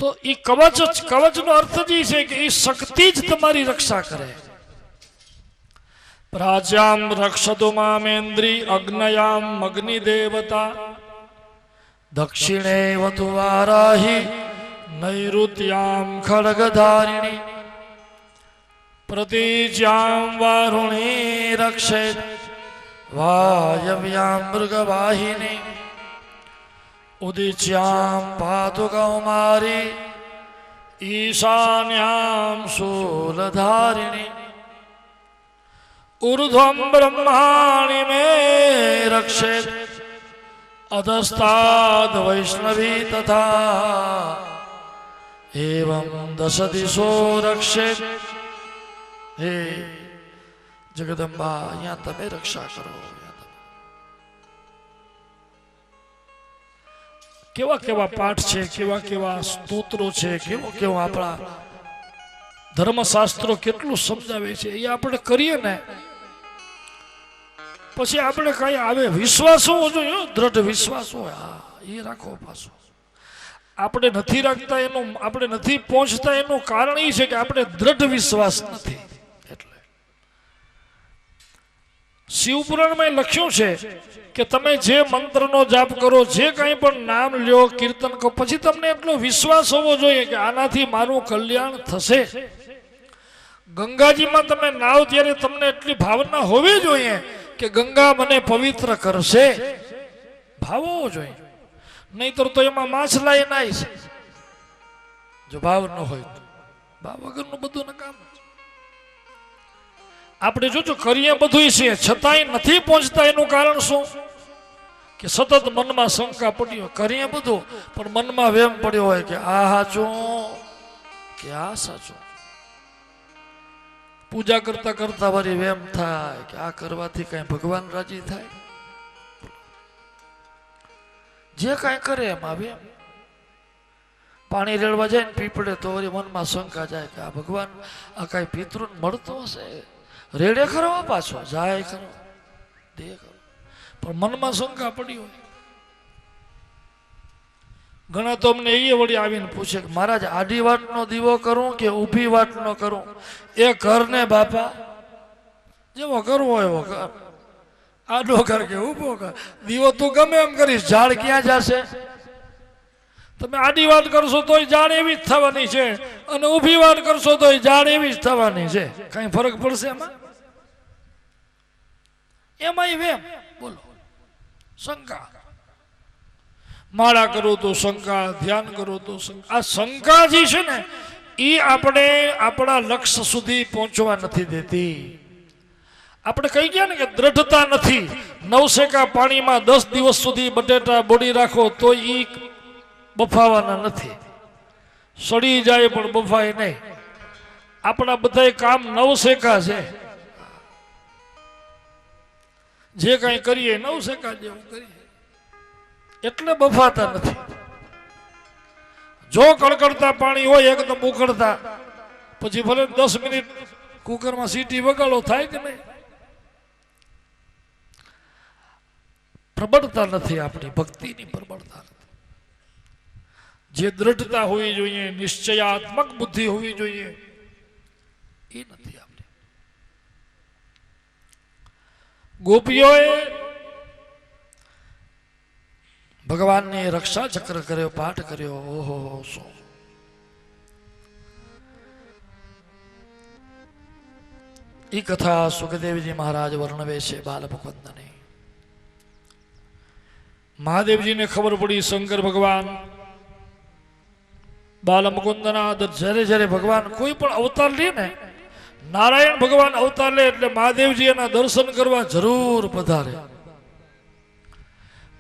તો એ કવચનો અર્થ જ છે કે એ શક્તિ જ તમારી રક્ષા કરે. પ્રાચ્યામ રક્ષતો મામેન્દ્રી અગ્નયામ અગ્નિ દેવતા દક્ષિણે વતુ વારાહી નૈઋત્યામ ખડગધારિણી પ્રતિજ્યામ વારુણી રક્ષેત વાયવ્યામ મૃગવાહિની ઉદિચ્યામ પાતુ કૌમારી ઈશાન્યામ શૂલધારિણી ઊર્ધ્વમ બ્રહ્માણિ મે રક્ષેત અધસ્તાદ વૈષ્ણવી તથા એવં દશ દિશો રક્ષેત. હે જગદંબા અહીંયા તમે રક્ષા કરો. કેવા કેવા પાઠ છે, કેવા કેવા સ્તોત્રો છે, કેવો આપણા ધર્મશાસ્ત્રો કેટલું સમજાવે છે. એ આપણે કરીએ ને પછી આપણે કઈ આવે વિશ્વાસ હોવો જોઈએ, દ્રઢ વિશ્વાસ હોય. હા, એ રાખો પાછો. આપણે નથી રાખતા એનું, આપણે નથી પહોંચતા એનું કારણ એ છે કે આપણે દ્રઢ વિશ્વાસ નથી. એટલે શિવપુરાણમાં લખ્યું છે કે તમે જે મંત્રનો જાપ કરો, જે કંઈ પણ નામ લ્યો, કીર્તન કરો, પછી તમને એટલો વિશ્વાસ હોવો જોઈએ કે આનાથી મારું કલ્યાણ થશે. ગંગાજીમાં તમે નાવ ત્યારે તમને એટલી ભાવના હોવી જોઈએ કે ગંગા મને પવિત્ર કરશે, ભાવ હોવો જોઈએ. નહીતર તો એમાં માછલા એ નાય છે. જો ભાવ ન હોય તો ભાવ વગરનું બધું નકામ. આપણે જોજો કરીએ બધું છે છતાંય નથી પહોંચતા એનું કારણ શું? કે સતત મનમાં શંકા પડી હોય. કરીએ બધું પણ મનમાં વેમ પડ્યો હોય કે આ સાચું કે આ સાચું. પૂજા કરતા કરતા વારી વેમ થાય કે આ કરવાથી કઈ ભગવાન રાજી થાય. જે કઈ કરે એમાં વેમ. પાણી રેડવા જાય ને પીપળે તો વળી મનમાં શંકા જાય કે આ ભગવાન આ કઈ પિતૃને મળતો હશે, રેડે ખરો પાછો જાય ખરો દે ખરો, પણ મનમાં શંકા પડી હોય. ઘણા તો અમને એ વળી આવીને પૂછે કે મહારાજ આડી વાટનો દીવો કરું કે ઊભી વાટનો કરું? એ ઘરને બાપા જેવો કરવો એવો કર. આડો કર કે ઊભો કર, દીવો તું ગમે એમ કરીશ, ઝાડ ક્યાં જશે? તમે આડી વાત કરશો તોય ઝાડ એવી જ થવાની છે, અને ઊભી વાત કરશો તોય ઝાડ એવી જ થવાની છે. કઈ ફરક પડશે એમાં? એમાં વેમ બોલો, શંકા. માળા કરો તો શંકા, ધ્યાન કરો તો શંકા. આ શંકા જે છે ને એ આપણે આપણા લક્ષ્ય સુધી પહોંચવા નથી દેતી. આપણે કહી ગયા ને કે દ્રઢતા નથી. નવસેકા પાણીમાં 10 દિવસ સુધી બટેટા બોડી રાખો તો એ બફાવાના નથી. સડી જાય પણ બફાય નહીં. આપણા બધા કામ નવસેકા છે. જે કઈ કરીએ નવસેકા જેવું કરીએ એટલે બફાતા નથી. જો કડકડતા પાણી હોય એકદમ ઉકળતા, પછી ભલે 10 મિનિટ કુકરમાં સીટી વગાડો, થાય કે નહીં? પ્રબળતા નથી આપણી ભક્તિની, પ્રબળતા નથી. જે દ્રઢતા હોવી જોઈએ, નિશ્ચયાત્મક બુદ્ધિ હોવી જોઈએ, એ નથી આપણી. ગોપીઓએ ભગવાનની રક્ષા ચક્ર કર્યો, પાઠ કર્યો. ઓહો શું એ કથા સુખદેવજી મહારાજ વર્ણવે છે બાલ મુકુંદની. મહાદેવજીને ખબર પડી શંકર ભગવાન બાલ મુકુંદના જ્યારે જ્યારે ભગવાન કોઈ પણ અવતાર લે ને, નારાયણ ભગવાન અવતાર લે એટલે મહાદેવજી એના દર્શન કરવા જરૂર પધારે.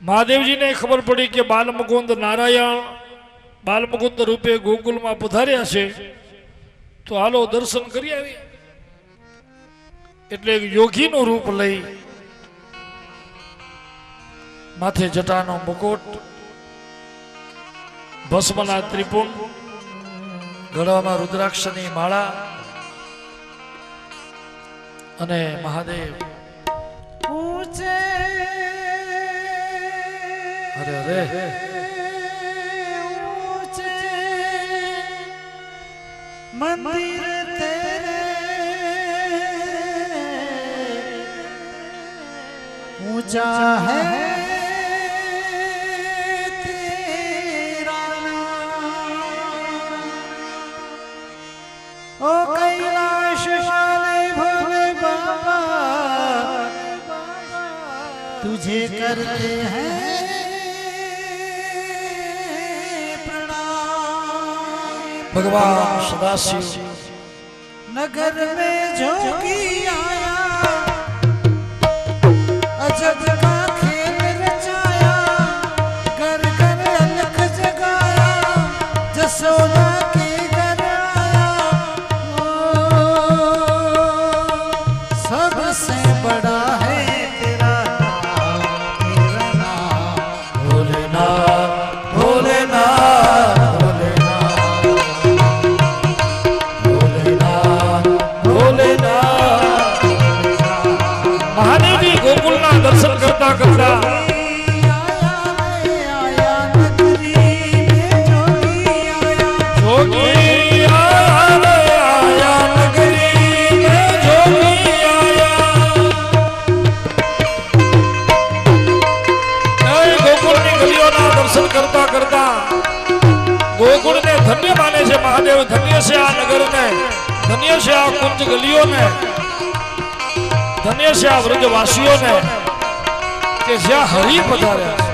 મહાદેવજીને ખબર પડી કે બાલમુકુંદ નારાયણ બાલમુકુંદ રૂપે ગોકુલમાં પધાર્યા છે, તો હાલો દર્શન કરી આવી. એટલે યોગીનું રૂપ લઈ માથે જટાનો મુકુટ, ભસ્મના ત્રિપુંડ, ગળામાં રુદ્રાક્ષની માળા અને મહાદેવ ऊंचे અરે અરે ऊंचे मंदिर तेरे ऊंचा है तेरा नाम ओ कैलाश वाले भोले बाबा तुझे करते हैं प्रणाम। भगवान सदाशिव नगर में जोगी आया अजब का खेल रचाया, घर घर अलख जगाया, जसोदा के घर आया। ओ सबसे बड़ा है तेरा नाम भोलेनाथ भोलेनाथ भोलेनाथ भोलेनाथ भोलेनाथ। महादेव जी गोकुलना दर्शन करता ने, धन्य से आ कुंज गलियों ने, धन्य से आ व्रजवासियों ने के ज्યાં હરી પધાર્યા છે।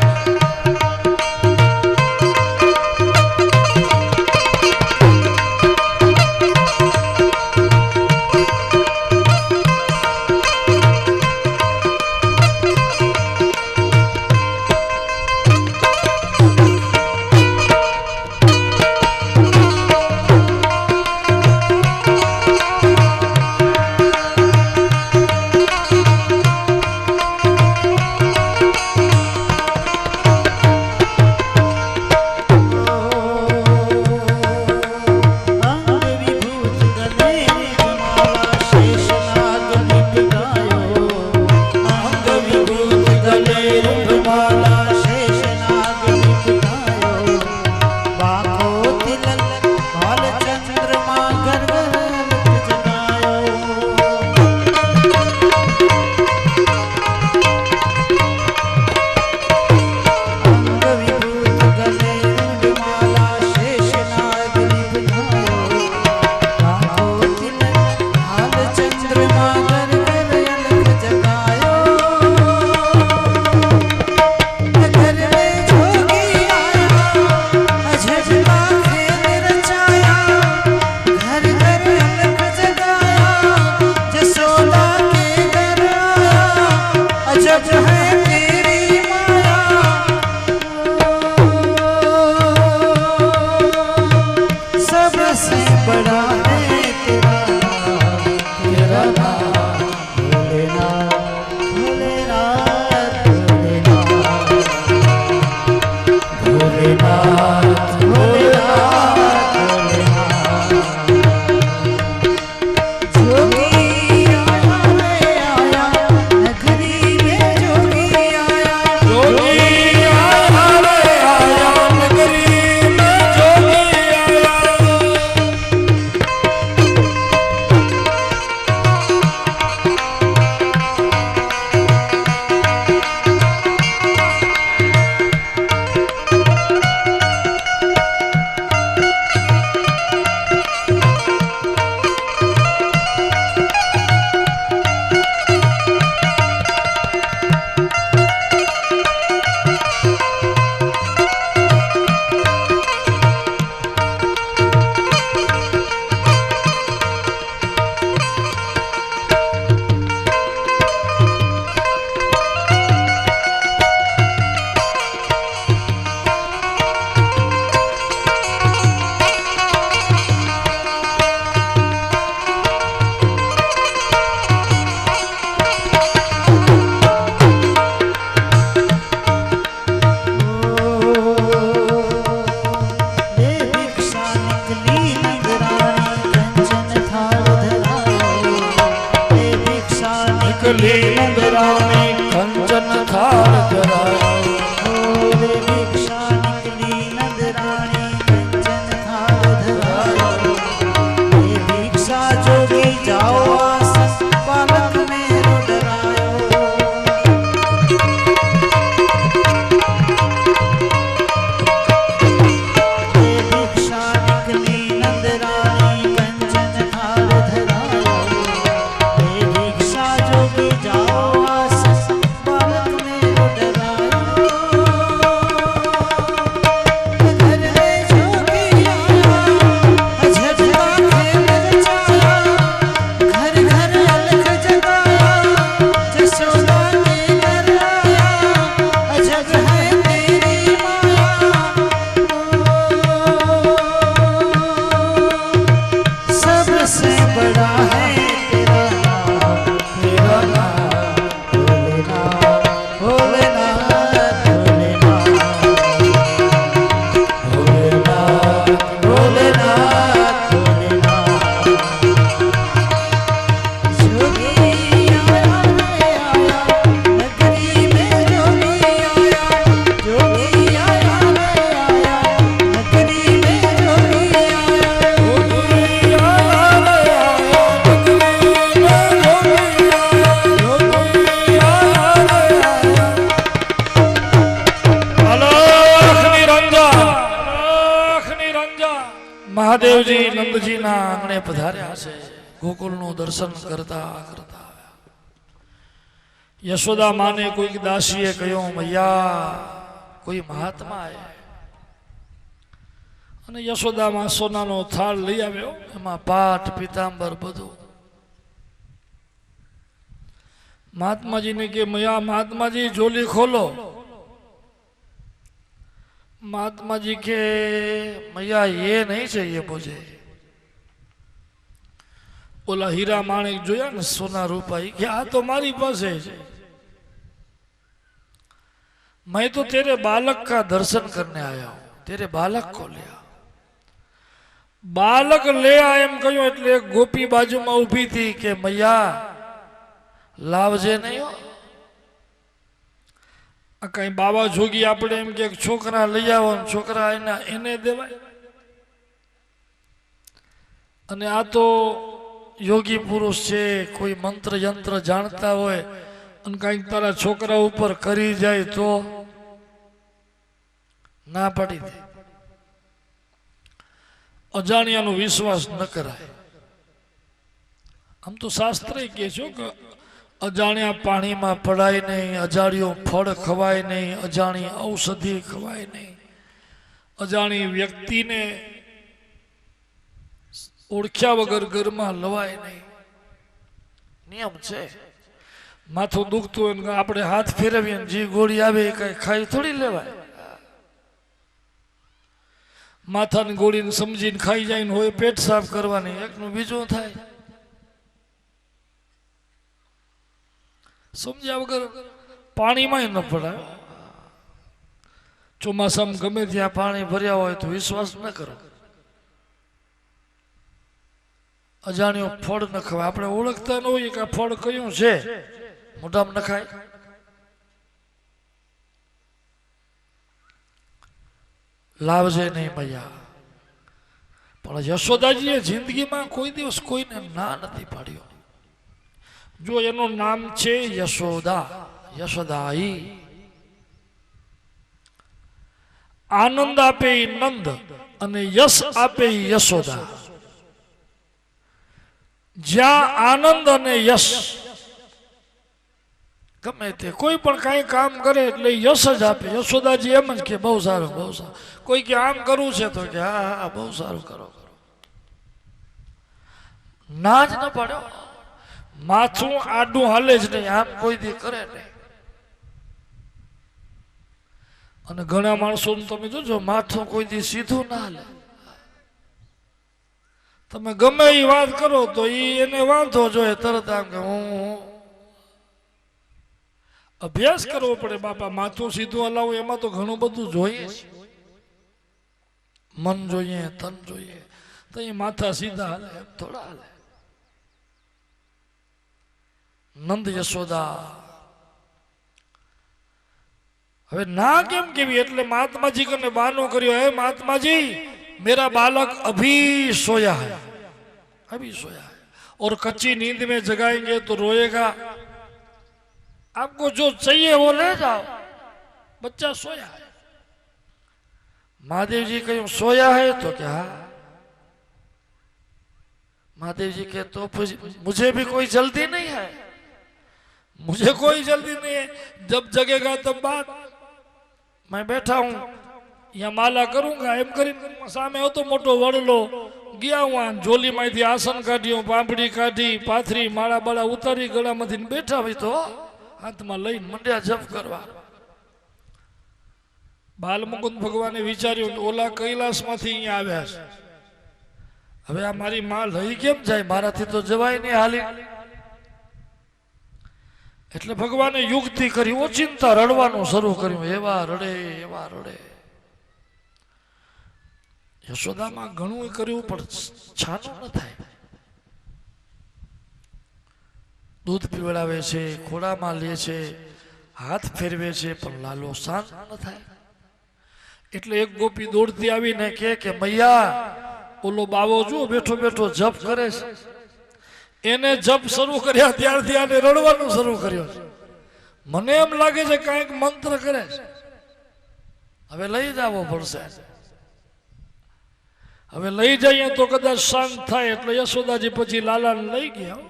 પધાર્યા છે ગોકુળનું દર્શન કરતા કરતા યશોદા માને કોઈક દાસીએ કહ્યું મૈયા કોઈ મહાત્મા એ અને યશોદામાં સોનાનો થાળ લઈ આવ્યો એમાં પાટ પીતાંબર બધું महात्मा जी ने कि मैया महात्मा जी झोली खोलो महात्मा जी के मैया ये नहीं चाहिए मुझे बोला हीरा माणिक जोया ने सोना रूपा कि आ तो मारी पास है मैं तो तेरे बालक का दर्शन करने आया हूं तेरे बालक को लिया बालक ले आ एम कहो એટલે ગોપી બાજુમાં ઊભી હતી કે મૈયા લાવજે નહીં હો આ કઈ બાવા જોગી આપણે એમ કે છોકરા લઈ આવો છોકરા એને દેવાય અને આ તો યોગી પુરુષ છે કોઈ મંત્ર યંત્ર જાણતા હોય અને કઈક તારા છોકરા ઉપર કરી જાય તો ના પડી દે અજાણ્યાનો વિશ્વાસ ન કરાય આમ તો શાસ્ત્ર કહે છે કે અજાણ્યા પાણીમાં પડાય નહીં અજાણ્યો ફળ ખવાય નહીં અજાણી ઔષધિ ખવાય નહીં અજાણી વ્યક્તિને ઓળખ્યા વગર ઘરમાં લવાય નહીં નિયમ છે માથું દુખતું હોય ને આપણે હાથ ફેરવીએ જે ગોળી આવે એ કઈ ખાઈ થોડી લેવાય માથાની ગોળીને સમજીને ખાઈ જાય ને હોય પેટ સાફ કરવાની એકનું બીજું થાય સમજ્યા વગર પાણીમાં ન પડાય ચોમાસામાં ગમે ત્યાં પાણી ભર્યા હોય તો વિશ્વાસ ન કરો અજાણ્યો ફળ ન ખવાય આપણે ઓળખતા ન હોઈએ કે આ ફળ કયું છે મોઢામાં ન ખાય લાવજે નહીં મૈયા પણ યશોદાજીએ જિંદગીમાં કોઈ દિવસ કોઈને ના નથી પાડ્યો जो एनो नाम छे यशोदा यशोदाई आनंद आपे नंद अने यश आपे यशोदा ज्या आनंद अने यश गमे ते कोई पण काई काम करे એટલે यश ज आपे यशोदाजी एम ज के बहु सारो कोई के आम करू छे तो के हां बहु सारो करो ना ज न पड्यो माथू आडू हाले ज नहीं आम कोई दी करे नहीं अने घणा माणसों तमे जोजो माथू कोई दी सीधू ना हाले तमे गमे ई वात करो तो ई एने वांधो जोए तरत आम के हूं अभ्यास करवो पड़े बापा माथू सीधू हलावो एमां तो घणुं बधुं जोईए मन जोईए तन जोईए तो ई माथा सीधा हाले थोड़ा हाले नंद यशोदा હવે ના કેમ કેવી એટલે महात्मा जी कने बानो કર્યો है महात्मा जी मेरा बालक अभी सोया है और कच्ची नींद में जगाएंगे तो रोएगा आपको जो चाहिए वो ले जाओ बच्चा सोया है महादेव जी कहीं सोया है तो क्या महादेव जी के तो मुझे भी कोई जल्दी नहीं है मुझे कोई जल्दी नहीं है जब जगेगा तब बात मैं बैठा हूं या माला करूंगा एम करी सामे हो तो मोटो वड़लो गया हुआ झोली में थी आसन काढ्यो पापड़ी काढी पाथरी माला बाला उतारी गला में बैठा हुई तो हाथ में लईने मंड्या जप करवा बाल मुकुंद भगवाने विचार्યું ओला कैलाश मांथी अहींया આવ્યા છે હવે આ મારી માં લઈ કેમ જાય મારાથી તો જવાય નહીં હાલી એટલે ભગવાને યુક્તિ કરી ઓચિંતા રડવાનું શરૂ કર્યું એવા રડે યશોદામાં ઘણું કર્યું પણ છાનું ન થાય दूध पीवड़ावे छे खोड़ामां ले छे हाथ फेरवे छे पण लालो शांत न थाय એટલે એક ગોપી દોડતી આવીને કહે કે મૈયા ઓલો બાવો જો બેઠો બેઠો જપ કરે છે એને જપ શરૂ કર્યા ત્યારથી આને રડવાનું શરૂ કર્યો છે મને એમ લાગે છે કાંઈક મંત્ર કરે છે હવે લઈ જાવો પડશે હવે લઈ જઈએ તો કદાચ શાંત થાય, એટલે યશોદાજી પછી લાલાને લઈ ગયા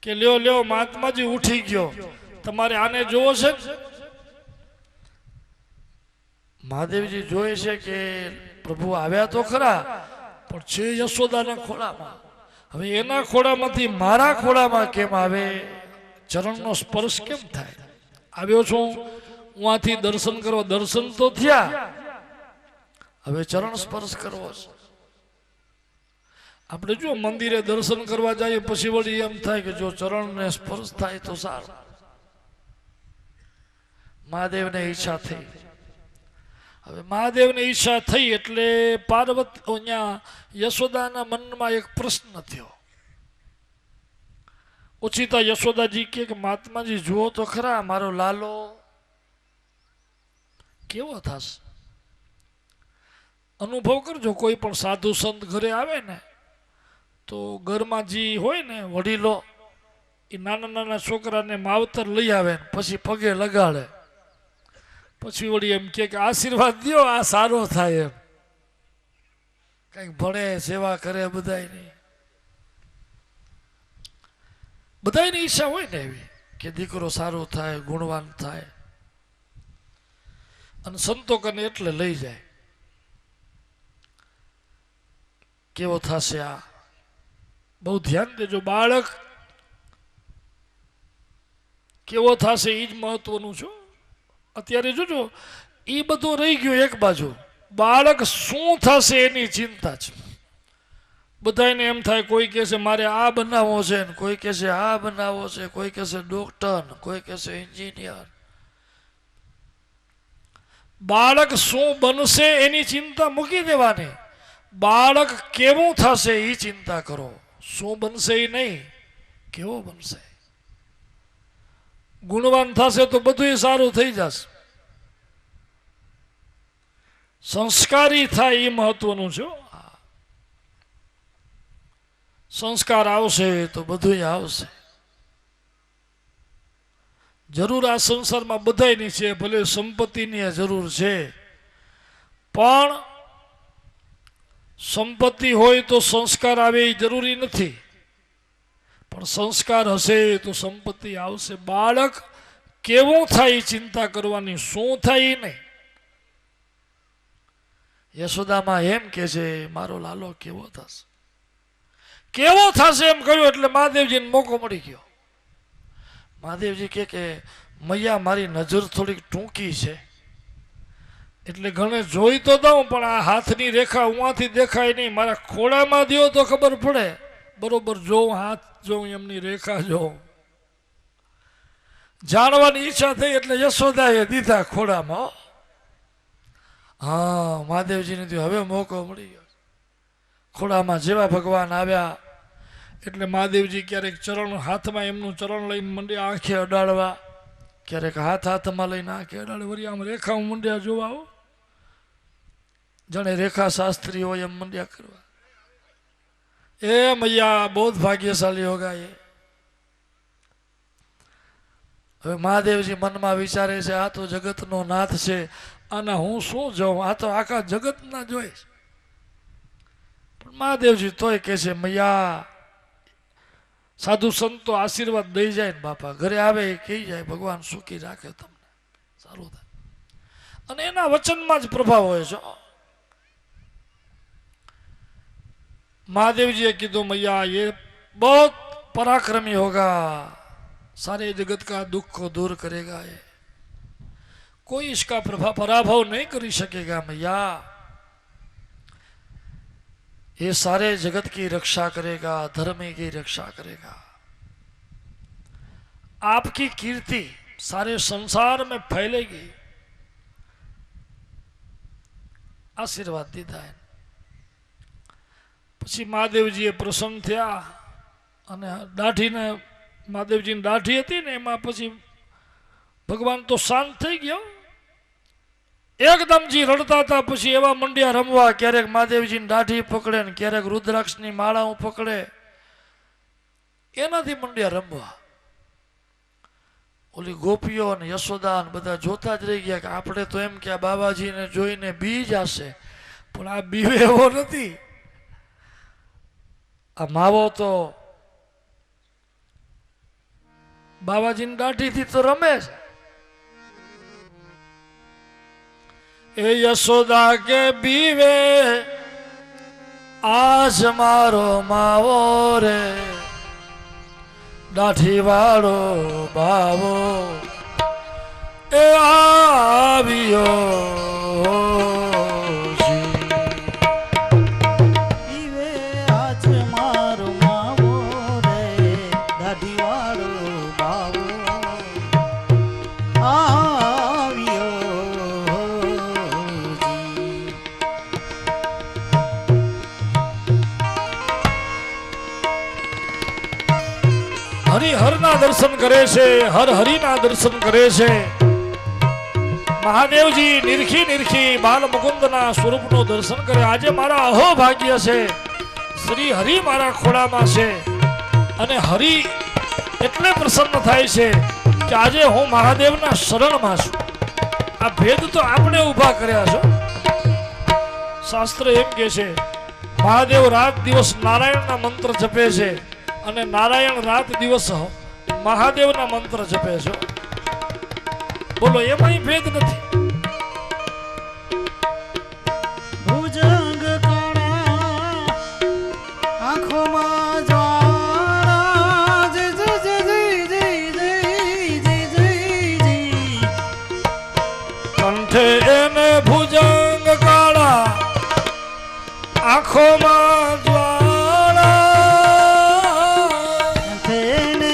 કે લ્યો લ્યો મહાત્માજી ઉઠી ગયો, તમારે આને જોવો છે ને? મહાદેવજી જોયે છે કે પ્રભુ આવ્યા તો ખરા, પણ છે યશોદાના ખોળામાં. હવે એના ખોળામાંથી મારા ખોળામાં કેમ આવે? ચરણનો સ્પર્શ કેમ થાય? આવ્યો છું હું આથી દર્શન કરવા, દર્શન તો થયા, હવે ચરણ સ્પર્શ કરવો છે. આપણે જો મંદિરે દર્શન કરવા જઈએ પછી વળી એમ થાય કે જો ચરણને સ્પર્શ થાય તો સારું. મહાદેવને ઈચ્છા થઈ. હવે મહાદેવને ઈચ્છા થઈ એટલે પાર્વતી અહીંયા યશોદાના મનમાં એક પ્રશ્ન થયો. ઓછીતા યશોદાજી કે મહાત્માજી જુઓ તો ખરા મારો લાલો કેવો થશે. અનુભવ કરજો, કોઈ પણ સાધુ સંત ઘરે આવે ને તો ઘરમાં જે હોય ને વડીલો એ નાના નાના છોકરાને માવતર લઈ આવે ને પછી પગે લગાડે, પછી વળી એમ કે આશીર્વાદ દ્યો આ સારો થાય, એમ કંઈક ભણે સેવા કરે. બધાની ઈચ્છા હોય ને એવી કે દીકરો સારો થાય, ગુણવાન થાય, અને સંતો કને એટલે લઈ જાય. કેવો થશે આ? બહુ ધ્યાન દેજો. બાળક કેવો થશે એ જ મહત્વનું છે. અત્યારે જોજો એ બધું રહી ગયું એક બાજુ, બાળક શું થશે એની ચિંતા છે. બધાને એમ થાય, કોઈ કહેશે મારે આ બનાવવો છે, ને કોઈ કહેશે આ બનાવવો છે, કોઈ કહેશે ડોક્ટર, કોઈ કહેશે એન્જિનિયર. બાળક શું બનશે એની ચિંતા મૂકી દેવાની, બાળક કેવું થશે એ ચિંતા કરો. શું બનશે એ નહીં, કેવો બનશે. ગુણવાન થશે તો બધું સારું થઈ જશે. સંસ્કારી થાય એ મહત્વનું છે. સંસ્કાર આવશે તો બધું આવશે. જરૂર આ સંસારમાં બધાયની છે, ભલે સંપત્તિની જરૂર છે, પણ સંપત્તિ હોય તો સંસ્કાર આવે એ જરૂરી નથી, પણ સંસ્કાર હશે તો સંપત્તિ આવશે. બાળક કેવું થાય એ ચિંતા કરવાની, શું થાય એ નહીં. યશોદામાં એમ કે છે મારો લાલો કેવો થશે, કેવો થશે એમ કહ્યું એટલે મહાદેવજીને મોકો મળી ગયો. મહાદેવજી કે મૈયા મારી નજર થોડીક ટૂંકી છે, એટલે ઘણે જોઈ તો દઉં, પણ આ હાથની રેખા ઉવાથી દેખાય નહીં. મારા ખોળામાં દ્યો તો ખબર પડે, બરોબર જોઉં, હાથ જોઉં, એમની રેખા જોઉં. જાણવાની ઈચ્છા થઈ એટલે યશોદાએ દીધા ખોળામાં. હા, મહાદેવજીને હવે મોકો મળી ગયો. ખોળામાં જેવા ભગવાન આવ્યા એટલે મહાદેવજી ક્યારેક ચરણ હાથમાં એમનું ચરણ લઈને મંડ્યા આંખે અડાડવા, ક્યારેક હાથમાં લઈને આંખે અડાડે, વળી આમ રેખા મંડ્યા જોવા, જાણે રેખા શાસ્ત્રી હોય એમ મંડ્યા કરવા. એ મૈયા બહુ ભાગ્યશાળી હોગા એ. હવે મહાદેવજી મનમાં વિચારે છે આ તો જગતનો નાથ છે, આના હું શું જોઉં, આ તો આખા જગતના જોઈશ. પણ મહાદેવજી તોય કહે છે મૈયા સાધુ સંતો આશીર્વાદ દઈ જાય ને બાપા, ઘરે આવે એ કહી જાય ભગવાન સુખી રાખે તમને, સારું થાય. અને એના વચનમાં જ પ્રભાવ હોય છે. महादेव जी ने कीधु मैया ये बहुत पराक्रमी होगा, सारे जगत का दुख को दूर करेगा, ये कोई इसका पराभव नहीं कर सकेगा मैया, ये सारे जगत की रक्षा करेगा, धर्म की रक्षा करेगा, आपकी कीर्ति सारे संसार में फैलेगी। आशीर्वाद दीधा है। પછી મહાદેવજીએ પ્રસન્ન થયા અને દાઢીને મહાદેવજીની દાઢી હતી ને એમાં પછી ભગવાન તો શાંત થઈ ગયો, એકદમ જી રડતા હતા. પછી એવા મંડ્યા રમવા, ક્યારેક મહાદેવજીની દાઢી પકડે ને ક્યારેક રુદ્રાક્ષની માળાઓ પકડે, એનાથી મંડ્યા રમવા. ઓલી ગોપીઓ ને યશોદા ને બધા જોતા જ રહી ગયા કે આપણે તો એમ કે આ બાબાજીને જોઈને બી જશે, પણ આ બીવે એવો નથી. આ માવો તો બાબાજીની દાઢીથી તો રમે છે. એ યશોદા કે બીવે આજ મારો માવો રે, દાઢી વાળો બાવો એ આવ્યો પીવે આજ મારો માવો રે, દાઢીવાળો બાવો આવ્યો જી. હરિહરના દર્શન કરે છે, હર હરિના દર્શન કરે છે. મહાદેવજી નિરખી નિરખી બાલ મુકુંદના સ્વરૂપનું દર્શન કરે. આજે મારા અહો ભાગ્ય છે, શ્રી હરિ મારા ખોળામાં છે. અને હરિ એટલે પ્રસન્ન થાય છે કે આજે હું મહાદેવના શરણમાં છું. આ ભેદ તો આપણે ઊભા કર્યા છો. શાસ્ત્ર એમ કહે છે મહાદેવ રાત દિવસ નારાયણના મંત્ર જપે છે અને નારાયણ રાત દિવસ મહાદેવના મંત્ર જપે છે. બોલો એમાંય ભેદ નથી. ભુજંગ કાળા આંખોમાં જ્વાળા, જય જય જય જય જય જય જય જય. કંઠે એને ભુજંગ કાળા, આંખોમાં જ્વાળા, થેને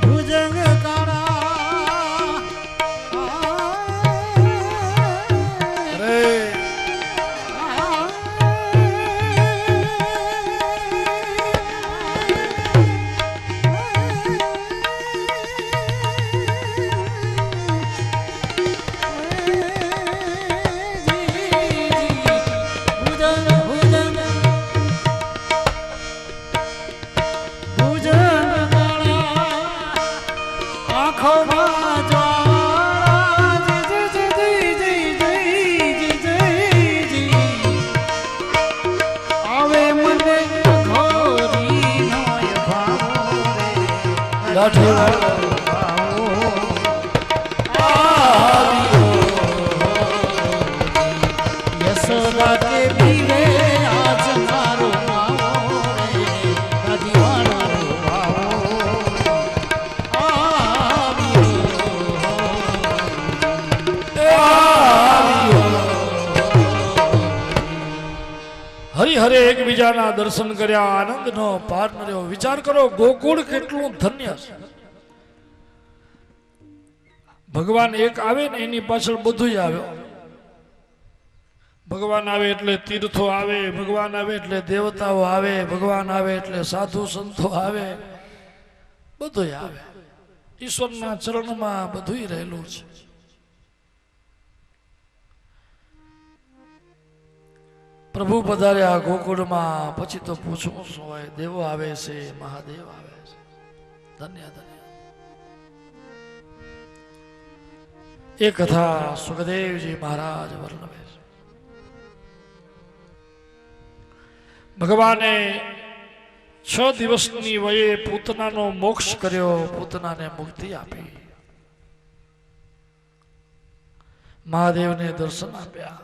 ભુજંગ કાળા રે લાઠી વાળો યશોદા કે પીવે આજ મારો માવો રે, દાઢીવાળો બાવો હરિહરે એકબીજાના દર્શન કર્યા, આનંદનો પાર ન રહ્યો. વિચાર કરો ગોકુળ કેટલું ધન્ય છે. ભગવાન એક આવે ને એની પાછળ બધું આવે. ભગવાન આવે એટલે તીર્થો આવે, ભગવાન આવે એટલે દેવતાઓ આવે, ભગવાન આવે એટલે સાધુ સંતો આવે, બધું આવે. ઈશ્વરના ચરણમાં બધું રહેલું છે. પ્રભુ પધાર્યા ગોકુળમાં, પછી તો પૂછવું શું હોય. દેવો આવે છે, મહાદેવ આવે છે. ધન્ય ધન્ય. એ કથા સુખદેવજી મહારાજ વર્ણવે છે. ભગવાને 6 દિવસની વયે પૂતનાનો મોક્ષ કર્યો, પૂતનાને મુક્તિ આપી, મહાદેવને દર્શન આપ્યા.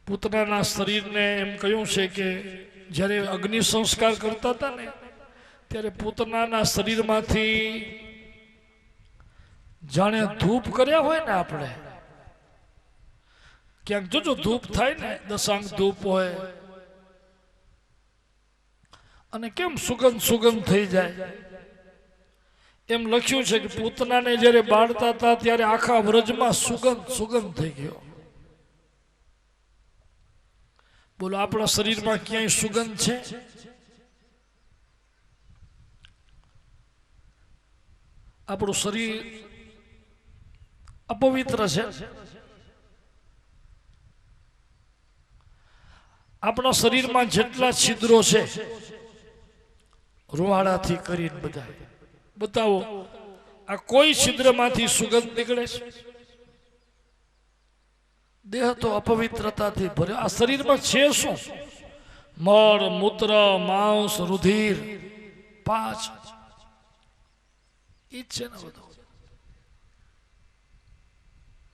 પૂતનાના શરીરને એમ કહ્યું છે કે જ્યારે અગ્નિ સંસ્કાર કરતા હતા ને ત્યારે પૂતનાના શરીરમાંથી જાણે ધૂપ કર્યા હોય ને, આપણે ક્યાંક જોજો ધૂપ થાય ને, દશાંગ ધૂપ હોય અને કેમ સુગંધ સુગંધ થઈ જાય. એમ લખ્યું છે કે પૂતનાને જ્યારે બાળતા હતા ત્યારે આખા વ્રજમાં સુગંધ સુગંધ થઈ ગયો. બોલો આપણા શરીરમાં ક્યાંય સુગંધ છે? આપણું શરીર અપવિત્ર છે. આપણા શરીરમાં જેટલા છિદ્રો છે રૂવાડાથી કરીને બધા બતાવો, આ કોઈ છિદ્રમાંથી સુગંધ નીકળે છે? દેહ તો અપવિત્રતાથી ભર્યો. આ શરીરમાં છે શું? મળ, મૂત્ર, માંસ, રુધિર, 5 ઈ જ છે ને બધું.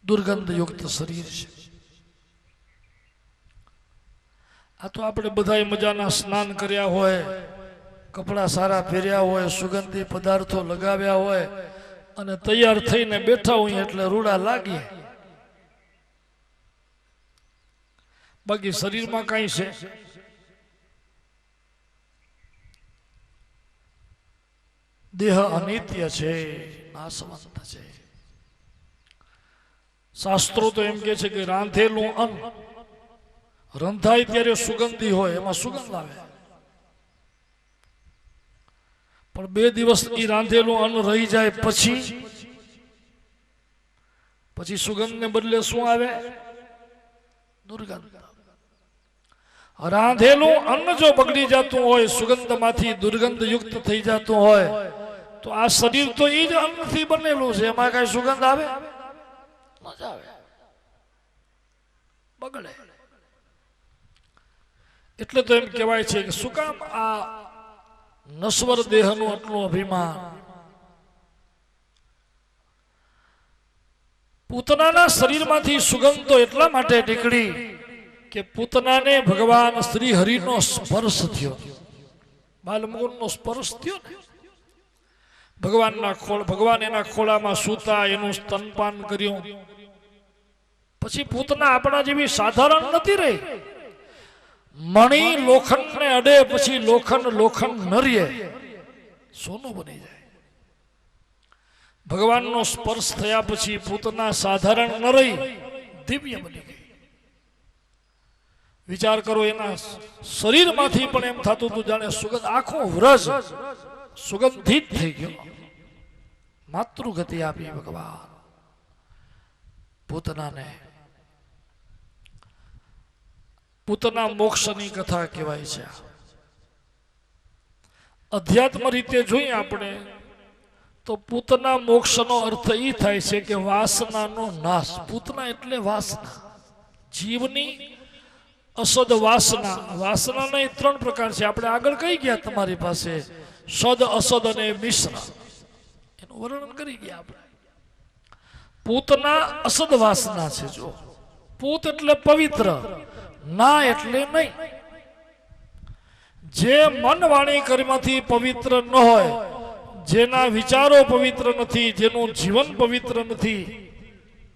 દુર્ગંધયુક્ત શરીર છે. આ તો આપણે બધાય મજાના સ્નાન કર્યા હોય, કપડા સારા પહેર્યા હોય, સુગંધી પદાર્થો લગાવ્યા હોય અને તૈયાર થઈને બેઠા હોય એટલે રૂડા લાગીએ. બાકી શરીરમાં કઈ છે? દેહ અનિત્ય છે, નાશવંત છે. શાસ્ત્રો તો એમ કે છે કે રાંધેલું અન્ન રંધાય ત્યારે સુગંધી હોય, એમાં સુગંધ આવે. પણ 2 દિવસ એ રાંધેલું અન્ન રહી જાય પછી સુગંધને બદલે શું આવે? દુર્ગંધ. રાંધેલું અન્ન જો બગડી જતું હોય, સુગંધમાંથી દુર્ગંધ યુક્ત થઈ જતું હોય, તો આ શરીર તો એ જ અન્નથી બનેલું છે, એમાં કઈ સુગંધ આવે? મજા આવે, બગડે. એટલે તો એમ કહેવાય છે કે શું કામ આ નશ્વર દેહનું આટલું અભિમાન? પૂતનાના શરીરમાંથી સુગંધ તો એટલા માટે નીકળી કે પૂતનાને ભગવાન શ્રી હરિનો સ્પર્શ થયો, બાલમુકુંદનો સ્પર્શ થયો ને. ભગવાન એના ખોળામાં સૂતા, એનું સ્તનપાન કર્યું. પછી પૂતના આપણા જેવી સાધારણ નથી રહી. મણી લોખંડને અડે પછી લોખંડ ન રહે, સોનું બની જાય. ભગવાનનો સ્પર્શ થયા પછી પૂતના સાધારણ ન રહી, દિવ્ય બની ગઈ. વિચાર કરો, એના શરીરમાંથી પણ એમ થતું હતું જાણે સુગંધ, આખો વ્રજ સુગંધિત થઈ ગયો. માતૃગતિ આપી ભગવાન પૂતનાને. પૂતના મોક્ષની કથા કહેવાય છે. અધ્યાત્મ રીતે જોઈએ આપણે તો પૂતના મોક્ષનો અર્થ એ થાય છે કે વાસનાનો નાશ. પૂતના એટલે વાસના, જીવની અસદ વાસના. વાસનાના 3 પ્રકાર છે. આપણે આગળ કહી ગયા તમારી પાસે, સદ, અસદ અને મિશ્ર, એનું વર્ણન કરી ગયા આપણે. પૂતના અસદ વાસના છે. જો પૂત એટલે પવિત્ર, ના એટલે નહીં. જે મન વાણી કર્મથી પવિત્ર ન હોય, જેના વિચારો પવિત્ર નથી, જેનું જીવન પવિત્ર નથી,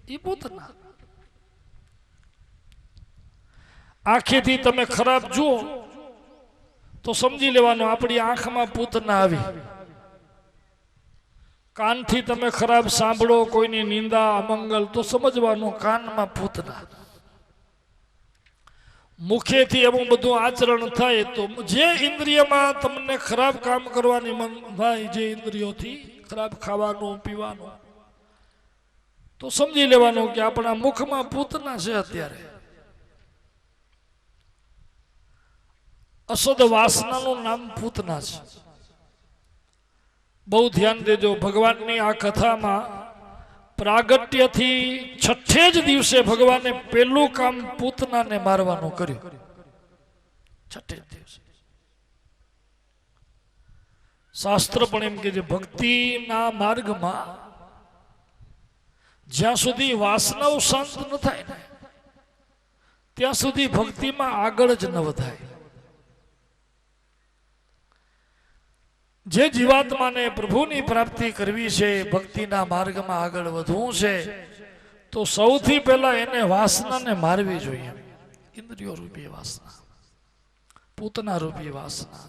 એ પૂતના. આંખેથી તમે ખરાબ જુઓ તો સમજી લેવાનું આપણી આંખમાં પૂતના આવી. કાનથી તમે ખરાબ સાંભળો, કોઈની નિંદા, અમંગલ, તો સમજવાનું કાનમાં પૂતના. મુખેથી એવું બધું આચરણ થાય તો જે ઇન્દ્રિયમાં તમને ખરાબ કામ કરવાની મન થાય, જે ઇન્દ્રિયોથી ખરાબ ખાવાનું પીવાનું, તો સમજી લેવાનું કે આપણા મુખમાં પૂતના છે. અત્યારે અસદ વાસનાનું નામ પૂતના છે. બહુ ધ્યાન દેજો. ભગવાનની આ કથામાં પ્રાગટ્યથી 6 જ દિવસે ભગવાને પેલું કામ પૂતનાને મારવાનું કર્યું. 6 દિવસે. શાસ્ત્ર પણ એમ કે છે ભક્તિના માર્ગમાં જ્યાં સુધી વાસનાઓ શાંત ન થાય ને ત્યાં સુધી ભક્તિમાં આગળ જ ન વધાય. જે જીવાત્માને પ્રભુની પ્રાપ્તિ કરવી છે, ભક્તિના માર્ગમાં આગળ વધવું છે, તો સૌથી પહેલા એને વાસનાને મારવી જોઈએ. ઇન્દ્રિયો રૂપી વાસના, પૂતના રૂપી વાસના.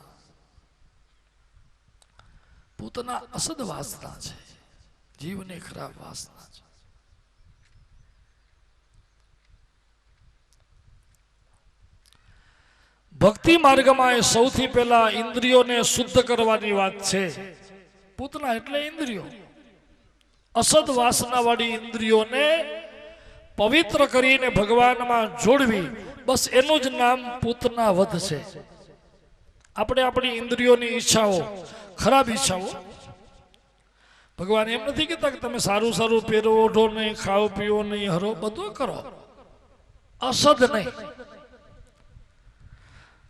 પૂતના અસદ વાસના છે, જીવની ખરાબ વાસના છે. ભક્તિ માર્ગમાં એ સૌથી પહેલા ઇન્દ્રિયોને શુદ્ધ કરવાની વાત છે. પૂતના એટલે ઇન્દ્રિયો. અસદ વાસના વાળી ઇન્દ્રિયોને પવિત્ર કરીને ભગવાનમાં જોડવી, બસ એનું જ નામ પૂતના વધ છે. આપણે આપણી ઇન્દ્રિયોની ઈચ્છાઓ, ખરાબ ઈચ્છાઓ, ભગવાન એમ નથી કહેતા કે તમે સારું સારું પહેરો, ઓઢો નહીં, ખાઓ પીઓ નહીં, હરો, બધું કરો, અસદ નહીં.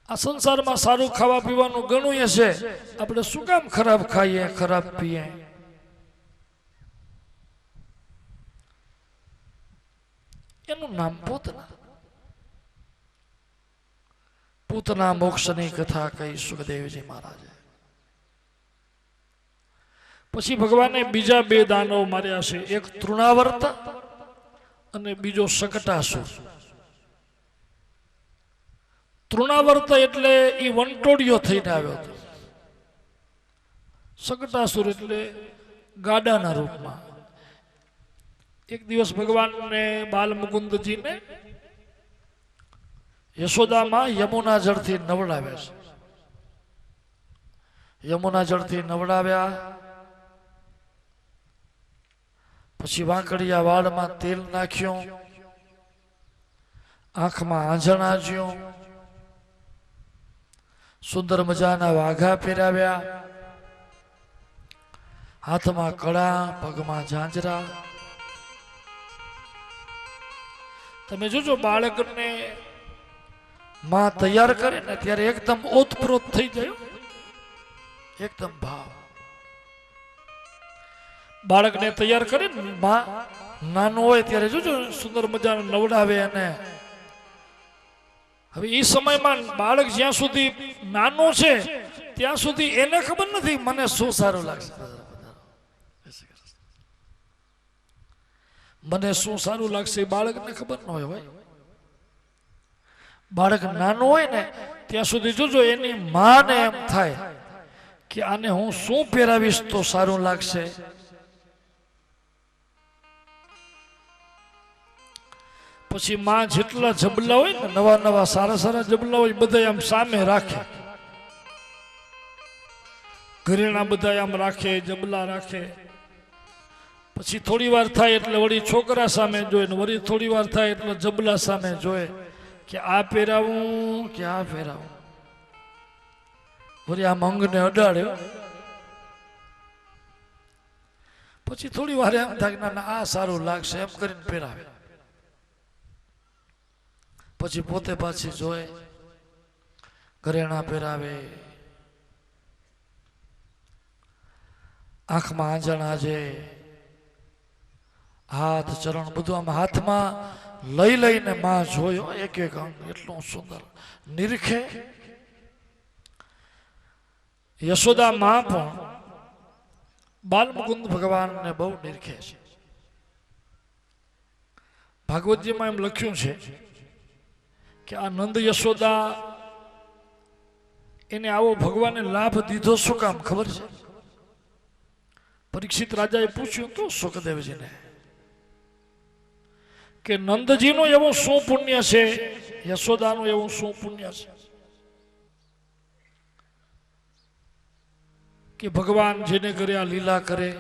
આ સંસારમાં સારું ખાવા પીવાનું ઘણું છે, આપણે શું કામ ખરાબ ખાઈએ ખરાબ પીએ? એનું નામ પૂતના. પૂતના મોક્ષની કથા કહી સુખદેવજી મહારાજે. પછી ભગવાને બીજા બે દાનવ માર્યા છે, એક તૃણાવર્ત અને બીજો શકટાસુર. તૃણાવર્ત એટલે એ વંટોડિયો થઈને આવ્યો હતો. શકટાસુર એટલે ગાડાના રૂપમાં. એક દિવસ ભગવાનને બાલ મુકુંદજીને યશોદામાં યમુના જળથી નવડાવ્યા છે. યમુના જળથી નવડાવ્યા પછી વાંકડિયા વાળમાં તેલ નાખ્યું, આંખમાં આંજણા જ્યું, સુંદર મજાના વાઘા પહેરાવ્યા, હાથમાં કડા, પગમાં ઝાંઝરા. તમે જોજો બાળકને માં તૈયાર કરે ને ત્યારે એકદમ ઓતપ્રોત થઈ જાય, એકદમ ભાવ. બાળકને તૈયાર કરે ને માં નાનું હોય ત્યારે જોજો સુંદર મજાનું નવડાવે. અને હવે એ સમયમાં બાળક જ્યાં સુધી નાનું છે ત્યાં સુધી એને ખબર નથી મને શું સારું લાગશે, મને શું સારું લાગશે બાળકને ખબર ન હોય. બાળક નાનું હોય ને ત્યાં સુધી જોજો એની માને એમ થાય કે આને હું શું પહેરાવીશ તો સારું લાગશે. પછી માં જેટલા જબલા હોય ને નવા નવા સારા સારા જબલા હોય બધા આમ સામે રાખે, ઘરેણા બધા આમ રાખે, જબલા રાખે. પછી થોડી વાર થાય એટલે વળી છોકરા સામે જોયે ને વળી થોડી વાર થાય એટલે જબલા સામે જોયે કે આ પહેરાવું કે આ પહેરાવું. વળી આમ અંગને અડાડ્યો. પછી થોડી વાર એમ થાય ના આ સારું લાગશે એમ કરીને પહેરાવે. પછી પોતે પાછી જોયે, ઘરેણા પહેરાવે, આંખમાં આંજણા છે, હાથ ચરણ બધું આમ હાથમાં લઈ લઈને માં જોયો એક એક અંગ એટલું સુંદર નિરખે. યશોદા માં પણ બાલમુકુંદ ભગવાનને બહુ નિરખે છે. ભાગવતજીમાં એમ લખ્યું છે કે આ નંદ યશોદા એને આવો ભગવાને લાભ દીધો શું કામ ખબર છે? પરીક્ષિત રાજાએ પૂછ્યું તો સુખદેવજીને કે નંદજીનું એવું શું પુણ્ય છે, યશોદાનું એવું શું પુણ્ય છે કે ભગવાન જેને કરે આ લીલા કરે.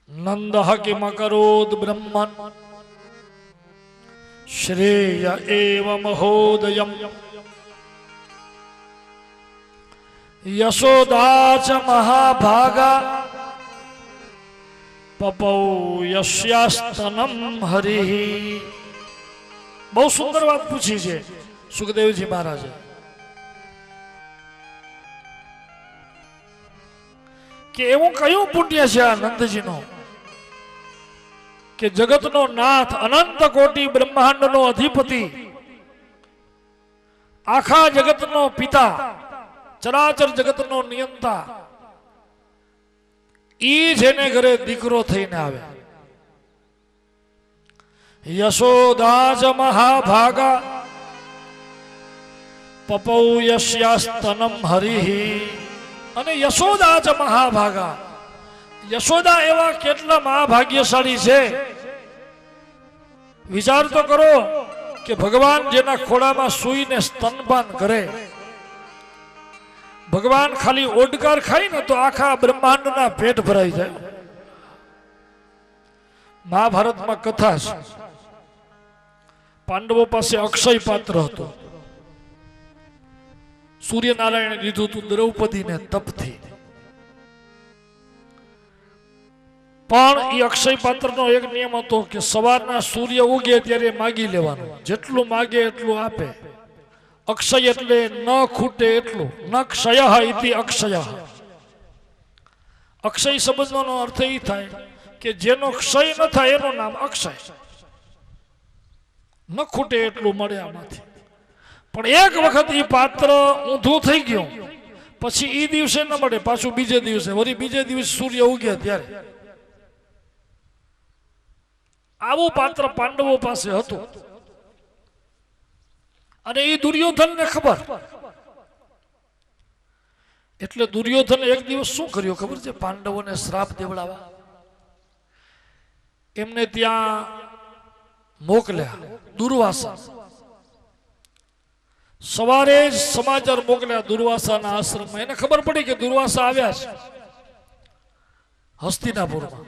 નંદ કિમ કરોદ બ્રહ્મન શ્રેય એવ મહોદયમ યશોદા ચ મહાભાગા પપૌ યસ્યાસ્તનમ હરિ. બહુ સુંદર વાત પૂછી છે સુખદેવજી મહારાજે કે એવું કયું પુણ્ય છે આ નંદજીનો કે જગતનો નાથ, અનંત કોટી બ્રહ્માંડનો અધિપતિ, આખા જગતનો પિતા, ચરાચર જગતનો નિયંતા, ઈ જેને ઘરે દીકરો થઈને આવે. યશોદા જ મહાભાગા પપૌ યસ્યાસ્તનમ હરિ. અને યશોદા જ મહાભાગા, યશોદા એવા કેટલા મહાભાગ્યશાળી છે. વિચાર તો કરો કે ભગવાન જેના ખોળામાં સૂઈને સ્તનપાન કરે, ભગવાન ખાલી ઓડકાર ખાય ને તો આખા બ્રહ્માંડના પેટ ભરાઈ જાય. મહાભારતમાં કથા છે, પાંડવો પાસે અક્ષય પાત્ર હતું, સૂર્યનારાયણે લીધું હતું દ્રૌપદીને તપથી. પણ એ અક્ષય પાત્રનો એક નિયમ હતો કે સવારના સૂર્ય ઉગે ત્યારે માગી લેવાનું, જેટલું માગે એટલું આપે. અક્ષય એટલે ન ખૂટે એટલું, ન ક્ષય ઇતિ અક્ષય. અક્ષય શબ્દનો અર્થ એ થાય કે જેનો ક્ષય ન થાય એનું નામ અક્ષય. ન ખૂટે એટલું મળે આમાંથી. પણ એક વખત એ પાત્ર ઊંધું થઈ ગયું પછી એ દિવસે ન મળે, પાછું બીજે દિવસે, વળી બીજે દિવસે સૂર્ય ઉગ્યા ત્યારે. આવું પાત્ર પાંડવો પાસે હતું અને એ દુર્યોધનને ખબર. એટલે દુર્યોધન એક દિવસ શું કર્યું ખબર છે? પાંડવોને શ્રાપ દેવડાવવા એમને ત્યાં મોકલ્યા દુર્વાસા. સવારે જ સમાચાર મોકલ્યા દુર્વાસાના આશ્રમમાં. એને ખબર પડી કે દુર્વાસા આવ્યા છે હસ્તિનાપુરમાં.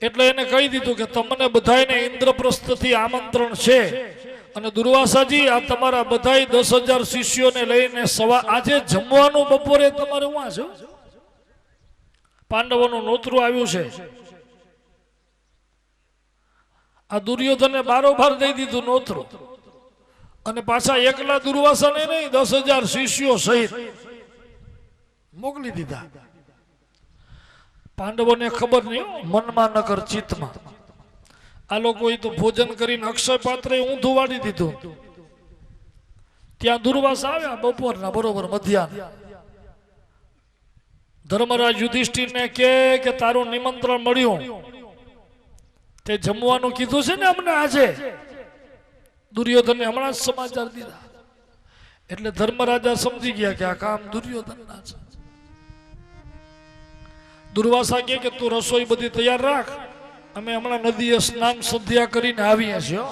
એટલે એને કહી દીધું કે તમને બધાને ઇન્દ્રપ્રસ્થથી આમંત્રણ છે અને દુર્વાસાજી આ તમારા બધાય 10,000 શિષ્યોને લઈને આજે જમવાનું બપોરે તમારે વાં છે. પાંડવોનું નોતરું આવ્યું છે. આ દુર્યોધને બારોબાર દઈ દીધું નોતરું અને પાછા એકલા દુર્વાસાને નહીં 10,000 શિષ્યો સહિત મોકલી દીધા. પાંડવોને ખબર નહીં, મનમાં નકર ચિત્તમાં. આ લોકોએ તો ભોજન કરીને અક્ષય પાત્રે ઊંધું વાળી દીધું. ત્યાં દુર્વાસા આવ્યા બપોરના બરોબર મધ્યાહન. ધર્મરાજ યુધિષ્ઠિરને કે તારું નિમંત્રણ મળ્યું, તે જમવાનું કીધું છે ને અમને આજે. દુર્યોધને હમણાં જ સમાચાર દીધા. એટલે ધર્મરાજા સમજી ગયા કે આ કામ દુર્યોધનના છે. દુર્વાસા કે તું રસોઈ બધી તૈયાર રાખ, અમે હમણાં નદીએ સ્નાન સંધ્યા કરીને આવીએ છીએ.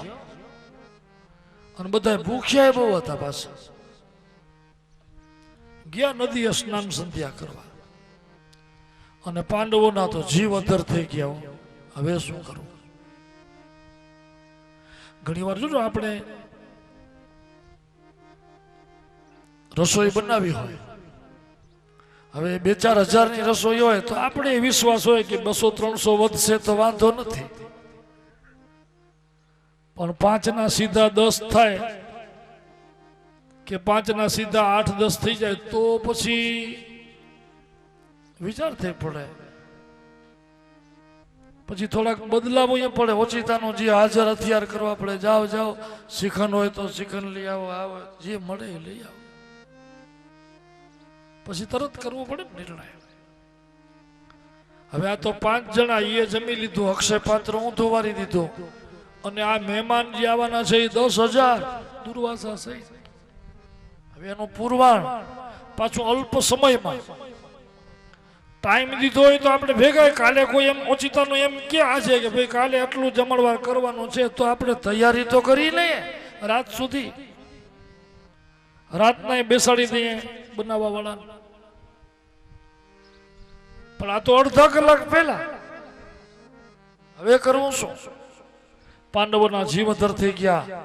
અને બધા ભૂખ્યા બહુ હતા. પાછા ગયા નદીએ સ્નાન સંધ્યા કરવા અને પાંડવોના તો જીવ અધર થઈ ગયા. હવે શું કરવું? ઘણી વાર જો આપણે રસોઈ બનાવી હોય, હવે 2-4 હજારની રસોઈ હોય તો આપણે વિશ્વાસ હોય કે 200-300 વધશે તો વાંધો નથી. પણ 5 ના સીધા 10 થાય કે 5 ના સીધા 8-10 થઈ જાય તો પછી વિચાર થઈ પડે. પછી થોડાક બદલાવ અહીંયા પડે. ઓચિતાનું જે હાજર હથિયાર કરવા પડે. જાઓ જાઓ, શ્રીખંડ હોય તો શ્રીખંડ લઈ આવો, આવો જે મળે એ લઈ આવો. પછી તરત કરવો પડે નિર્ણય. હવે આ તો 5 જણા એ જમી લીધું, અક્ષય પાત્ર ઊંધું વારી દીધું અને આ મહેમાન જે આવવાના છે એ 10,000 દુર્વાસા સહિત. હવે એનું પૂર્વાણ પાછું અલ્પ સમયમાં. ટાઈમ દીધો હોય તો આપણે ભેગા કાલે કોઈ એમ ઓચિતાનું એમ ક્યાં છે કે ભાઈ કાલે આટલું જમણવાર કરવાનું છે તો આપણે તૈયારી તો કરી લઈએ રાત સુધી. રાતના બેસાડી દઈએ બનાવવા વાળા. પણ આ તો અડધા કલાક પહેલા. હવે કરવું શું? પાંડવોના જીવ અધર થઈ ગયા.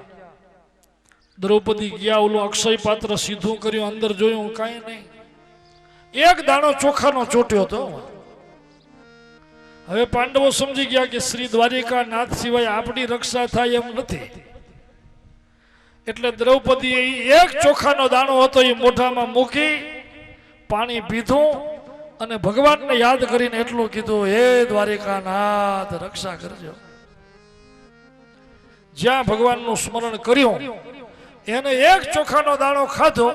દ્રૌપદી ગયા, ઓલું અક્ષય પાત્ર સીધું કર્યું, અંદર જોયું કાંઈ નહીં, એક દાણો ચોખાનો ચોટ્યો હતો. હવે પાંડવો સમજી ગયા કે શ્રી દ્વારિકા નાથ સિવાય આપણી રક્ષા થાય એમ નથી. એટલે દ્રૌપદીએ એક ચોખાનો દાણો હતો એ મોઢામાં મૂકી પાણી પીધું અને ભગવાનને યાદ કરીને એટલું કીધું, હે દ્વારિકા નાથ રક્ષા કરજો. જ્યાં ભગવાનનું સ્મરણ કર્યું એને એક ચોખાનો દાણો ખાધો.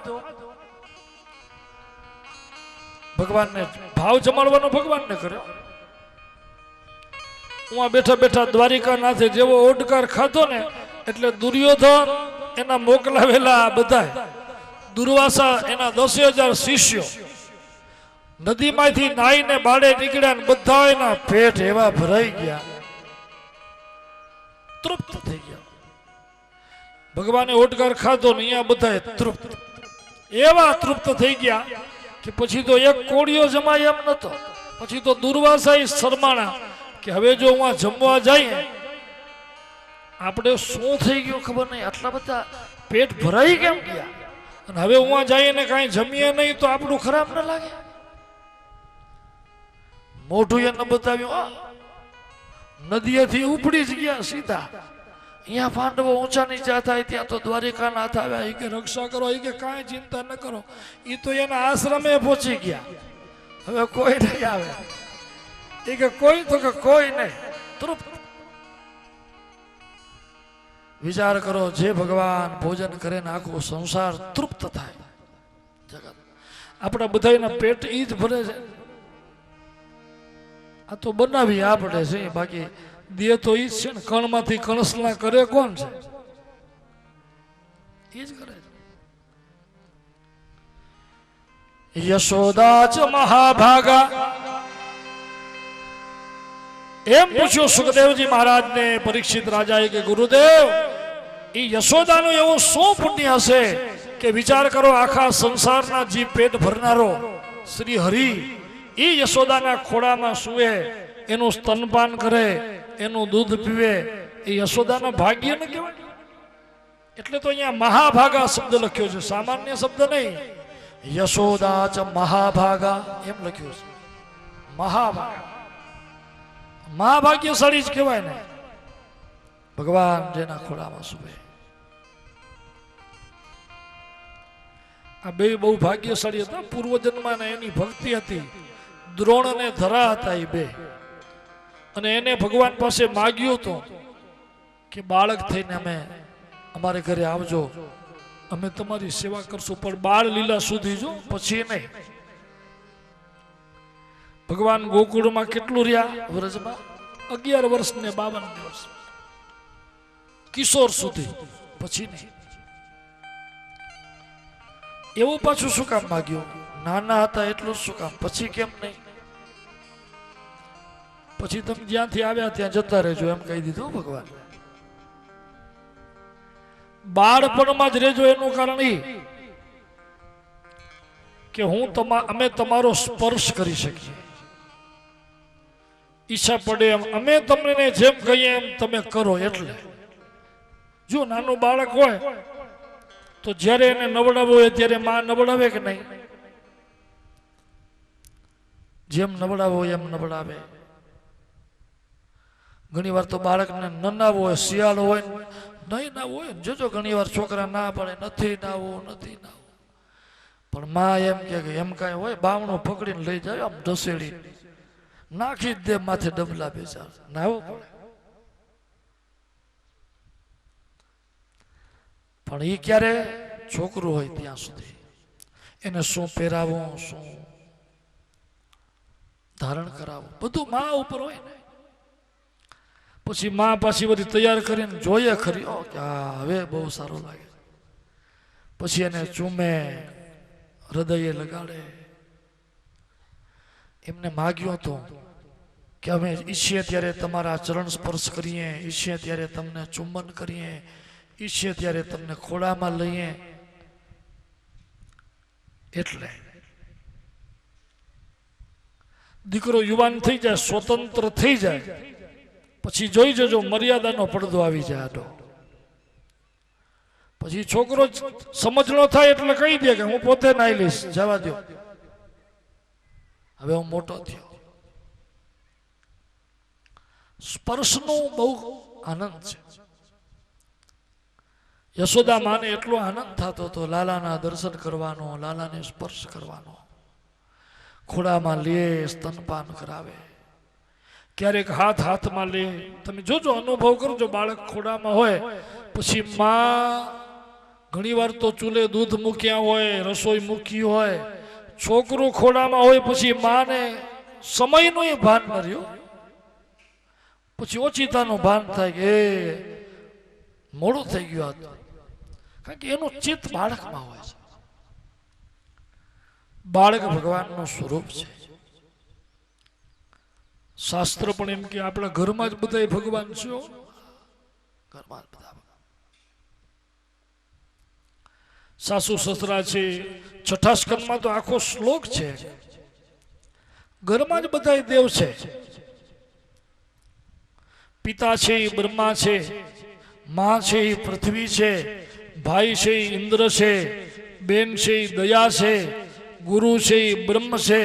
ભગવાનને ભાવ જમાડવાનો ભગવાનને કર્યો. હું બેઠા બેઠા દ્વારિકા નાથે જેવો ઓડકાર ખાધો ને એટલે દુર્યોધન એના મોકલાવેલા બધા દુર્વાસા એના 10,000 શિષ્યો નદીમાંથી નાઈને બાળે નીકળ્યા ને બધા એના પેટ એવા ભરાઈ ગયા, તૃપ્ત થઈ ગયા. ભગવાને ઓડકાર ખાધો ને અહીંયા બધા તૃપ્ત, એવા તૃપ્ત થઈ ગયા કે પછી તો એક કોળિયો જમાય એમ નતો. પછી તો દુર્વાસા શરમાણા કે હવે જો હું જમવા જાય આપણે શું થઈ ગયું ખબર નહીં, આટલા બધા પેટ ભરાઈ કેમ ગયા, અને હવે હું જઈએ ને કાંઈ જમીએ નહીં તો આપણું ખરાબ ન લાગે. મોઢું એને બતાવ્યું, નદીએથી ઉપડી જ ગયા સીધા. અહીંયા પાંડવો ઊંચા નીચા થાય ત્યાં તો દ્વારિકાનાથ આવ્યા. એ કે રક્ષા કરો, એ કે કાંઈ ચિંતા ન કરો. એ તો એના આશ્રમે પહોંચી ગયા. હવે કોઈ નહીં આવે. એ કે કોઈ, તો કે કોઈ નહીં. તૃપ્ત. વિચાર કરો, જે ભગવાન ભોજન કરે ને આખો સંસાર તૃપ્ત થાય. જગત આપણા બધાના પેટ ઈ જ ભરે છે. આ તો બનાવી આપણે છે, બાકી દે તો ઈ જ છે ને. કણમાંથી કણસલા કરે કોણ છે? ઈ જ કરે છે. યશોદા ચ મહાભાગા. એમ પૂછ્યું સુખદેવજી મહારાજને પરીક્ષિત રાજાએ કે ગુરુદેવ, એ યશોદાનું એવું શું પુણ્ય હશે કે વિચાર કરો, આખા સંસારના જે પેટ ભરનારો શ્રી હરિ એ યશોદાના ખોળામાં સૂવે, એનું સ્તનપાન કરે, એનું દૂધ પીવે. એ યશોદાના ભાગ્ય ને કહેવાય. એટલે તો અહીંયા મહાભાગા શબ્દ લખ્યો છે, સામાન્ય શબ્દ નહીં. યશોદા ચ મહાભાગા એમ લખ્યું છે. મહાભાગા, મહાભાગ્યશાળી જ કહેવાય ને ભગવાન જેના ખોળામાં સૂવે. આ બે બહુ ભાગ્યશાળી હતા. પૂર્વજન્મમાં એની ભક્તિ હતી. દ્રોણ અને ધરા હતા એ બે. અને એને ભગવાન પાસે માગ્યું હતું કે બાળક થઈને અમે અમારે ઘરે આવજો, અમે તમારી સેવા કરશું, પણ બાળ લીલા સુધી જો, પછી નહીં. ભગવાન ગોકુળમાં કેટલું રહ્યા? વ્રજમાં 11 વર્ષ ને 52 દિવસ, કિશોર સુધી, પછી નહીં. એવું પાછું શું કામ માગ્યું? નાના હતા એટલું શું કામ? પછી કેમ નહીં? પછી તમે જ્યાંથી આવ્યા ત્યાં જતા રહેજો એમ કહી દીધું ભગવાન. બાળપણમાં જ રહેજો. એનું કારણ એ કે અમે તમારો સ્પર્શ કરી શકીએ. ઈચ્છા પડે એમ અમે તમને જેમ કહીએ એમ તમે કરો. એટલે જો નાનું બાળક હોય તો જ્યારે એને નવડાવવું હોય ત્યારે માં નવડાવે કે નહીં? જેમ નવડાવો એમ નવડાવે. ઘણી વાર તો બાળકને નનાવો હોય, શિયાળો હોય, નહીં નાવું હોય ને, જોજો ઘણી વાર છોકરા ના પડે, નથી નાવું, નથી નાવું. પણ માં એમ કે એમ કાંઈ હોય, બાવણું પકડીને લઈ જાય, આમ ઢસેડી નાખી જ દે માથે ડબલા બેચાર, નાવું પડે. પણ એ ક્યારે? છોકરું હોય ત્યાં સુધી. એને શું પહેરાવું, શું ધારણ કરાવવું, બધું માં ઉપર હોય ને. પછી માં પાછી બધી તૈયાર કરીને જોઈએ ખરી કે હા હવે બહુ સારું લાગે. પછી એને ચૂમે, હૃદયે લગાડે. એમને માગ્યું હતું કે અમે ઈચ્છીએ ત્યારે તમારા ચરણ સ્પર્શ કરીએ, ઈચ્છીએ ત્યારે તમને ચુંબન કરીએ, ઈચ્છીએ ત્યારે તમને ખોળામાં લઈએ. એટલે દીકરો યુવાન થઈ જાય, સ્વતંત્ર થઈ જાય, પછી જોઈ જજો મર્યાદાનો પડદો આવી જાય આટો. પછી છોકરો સમજણો થાય એટલે કહી દે કે હું પોતે નાઈ લઈશ, જવા દો, હવે હું મોટો થયો. સ્પર્શનો બહુ આનંદ છે. યશોદા માને એટલો આનંદ થતો હતો લાલાના દર્શન કરવાનો, લાલાને સ્પર્શ કરવાનો. ખોળામાં લે, સ્તનપાન કરાવે, ક્યારેક હાથમાં લે. તમે જોજો, અનુભવ કરજો. બાળક ખોળામાં હોય પછી માં ઘણી વાર તો ચૂલે દૂધ મૂક્યા હોય, રસોઈ મૂકી હોય, છોકરું ખોળામાં હોય પછી માને સમયનું ભાન ન રહ્યું. પછી ઓચિતાનું ભાન થાય કે મોડું થઈ ગયું હતું, કારણ કે એનું ચિત્ત બાળકમાં હોય છે. બાળક ભગવાનનું સ્વરૂપ છે. શાસ્ત્ર પણ એમ કે આપણા ઘરમાં જ બધા ભગવાન છે. ઘરમાં બધા સાસુ સસરા છે. છઠ્ઠા સ્કંદમાં તો આખો શ્લોક છે, ઘરમાં જ બધા દેવ છે. પિતા છે એ બ્રહ્મા છે, માં છે એ પૃથ્વી છે, ભાઈ છે એ ઇન્દ્ર છે, બેન છે એ દયા છે, ગુરુ છે એ બ્રહ્મ છે.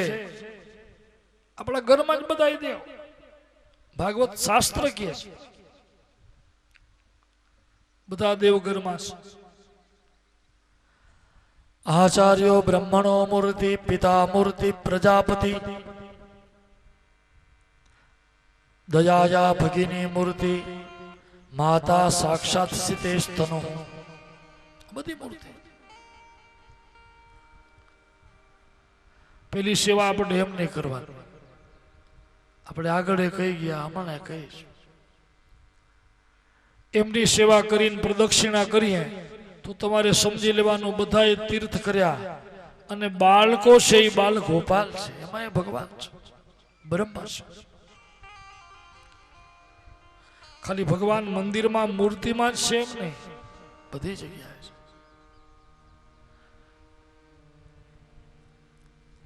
આપણા ઘરમાં જ બતાવી દે. ભાગવત શાસ્ત્ર કહે છે બધા દેવ ઘરમાં છે. આચાર્યો બ્રહ્મણો મૂર્તિ, પિતા મૂર્તિ પ્રજાપતિ, દયાયા ભગિની મૂર્તિ, માતા સાક્ષાત સીતેસ્તનો. બધી મૂર્તિ. પેલી સેવા આપણે એમ નહીં કરવાની. આપણે આગળ કહી ગયા, હમણાં કહીશ. એમની સેવા કરીને પ્રદક્ષિણા કરીએ તો તમારે સમજી લેવાનું બધાએ તીર્થ કર્યા અને બાળકો છે એ બાલ ગોપાલ છે, એમાં એ ભગવાન છે, બ્રહ્મા છે. ખાલી ભગવાન મંદિરમાં મૂર્તિમાં જ છે એમ નહીં, બધી જગ્યાએ છે.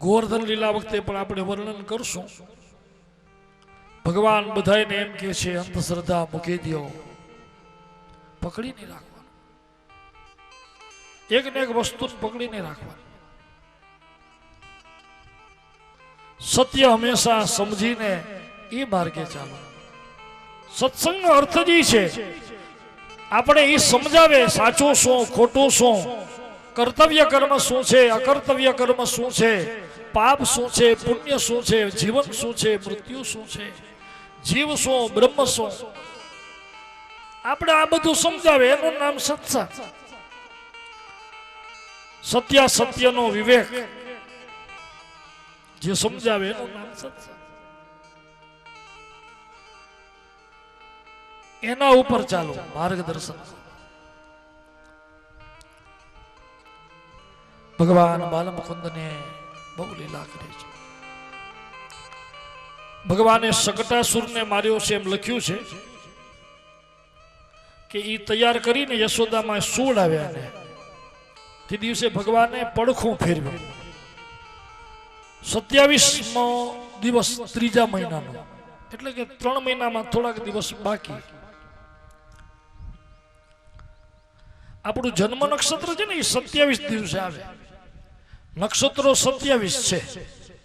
ગોવર્ધન લીલા વખતે પણ આપણે વર્ણન કરશું. ભગવાન બધાને એમ કે છે અંધશ્રદ્ધા મૂકી દો, પકડી નહીં રાખવાનું. એક ને એક વસ્તુ પકડી નહીં રાખવાનું. સત્ય હંમેશા સમજીને એ માર્ગે ચાલો. સત્સંગનો અર્થ જ છે આપણે એ સમજાવે સાચું શું ખોટું શું, કર્તવ્ય કર્મ શું છે, અકર્તવ્ય કર્મ શું છે, પાપ શું છે, પુણ્ય શું છે, જીવન શું છે, મૃત્યુ શું છે, જીવ શું, બ્રહ્મ શું. આપણે આ બધું સમજાવે એનું નામ સત્સંગ. સત્યનો વિવેક જે સમજાવે એનું નામ સત્સંગ. એના ઉપર ચાલો માર્ગદર્શન. ભગવાન બાલમુકુંદને બહુ લીલા કરી છે. ભગવાને શકટાસુરને માર્યો છે એમ લખ્યું છે કે એ તૈયાર કરીને યશોદામાં સુવડાવ્યા ને તે દિવસે ભગવાને પડખું ફેરવ્યું. 27મો દિવસ ત્રીજા મહિનાનો, એટલે કે 3 મહિનામાં થોડાક દિવસ બાકી. આપણું જન્મ નક્ષત્ર છે ને એ 27 દિવસે આવે. નક્ષત્રો 27 છે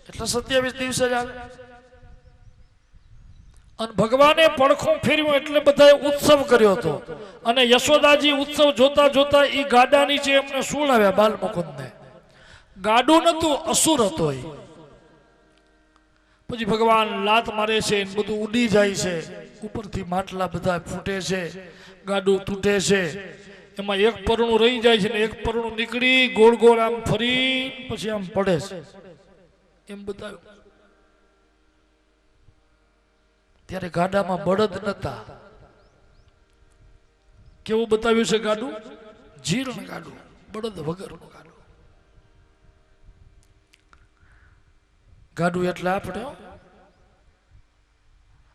એટલે 27 દિવસે જ આવે. અને ભગવાને પડખું ફેર્યું એટલે બધાએ ઉત્સવ કર્યો હતો. અને યશોદાજી ઉત્સવ જોતા જોતા એ ગાડા નીચે એમને સુવડાવ્યા બાલમુકુંદને. ગાડું નતું, અસુર હતો એ. પછી ભગવાન લાત મારે છે, બધું ઉડી જાય છે, ઉપરથી માટલા બધા ફૂટે છે, ગાડું તૂટે છે. એમાં એક પરણું રહી જાય છે ને એક પરણું નીકળી ગોળ ગોળ આમ ફરી પછી આમ પડે છે એમ બતાવ્યું. ત્યારે ગાડામાં બળદ નતા. કેવું બતાવ્યું છે ગાડું? જીર્ણ ગાડું, બળદ વગરનું ગાડું. ગાડું એટલે આપણે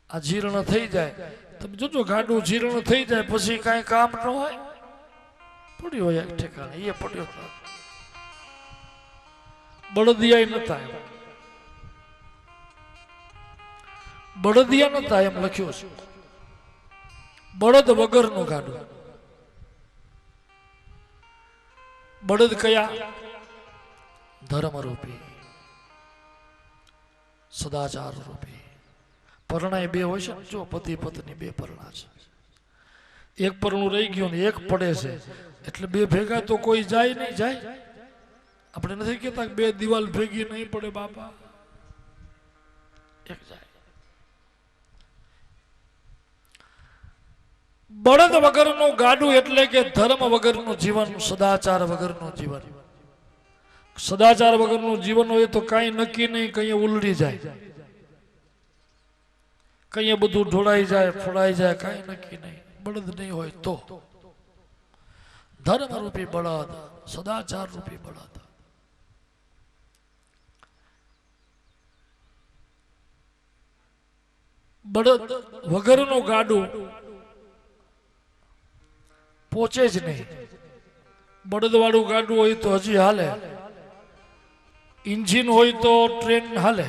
આ જીર્ણ થઈ જાય. તમે જોજો ગાડું જીર્ણ થઈ જાય પછી કાંઈ કામ ન હોય, પડ્યો હોય એક ઠેકાણે, એ પડ્યો. બળદિયા નતા, બળદિયા નતા એમ લખ્યું છે. બળદ વગરનું ગાડું. બળદ કયા? ધર્મરૂપી, સદાચાર રૂપી. પરણાય બે હોય છે ને, જો પતિ પત્ની બે પરણા છે, એક પરણું રહી ગયું ને એક પડે છે એટલે બે ભેગા તો કોઈ જાય નહીં. જાય આપણે નથી કહેતા બે દિવાલ ભેગી નહીં પડે બાપા, એક જાય. બળદ વગરનું ગાડું એટલે કે ધર્મ વગરનું જીવન, સદાચાર વગરનું જીવન. સદાચાર વગરનું જીવન હોય તો કાંઈ નક્કી નહીં, કઈ ઉલડી જાય, કઈ બધું ઢોળાઈ જાય, ફોડાઈ જાય, કાંઈ નક્કી નહીં. બળદ નહીં હોય તો ધર્મ રૂપી બળદ, સદાચાર રૂપી બળદ. બળદ વગરનું ગાડું પહોંચે જ નહીં. બળદ વાળું ગાડું હોય તો હજી હાલે, ઇન્જિન હોય તો ટ્રેન હાલે,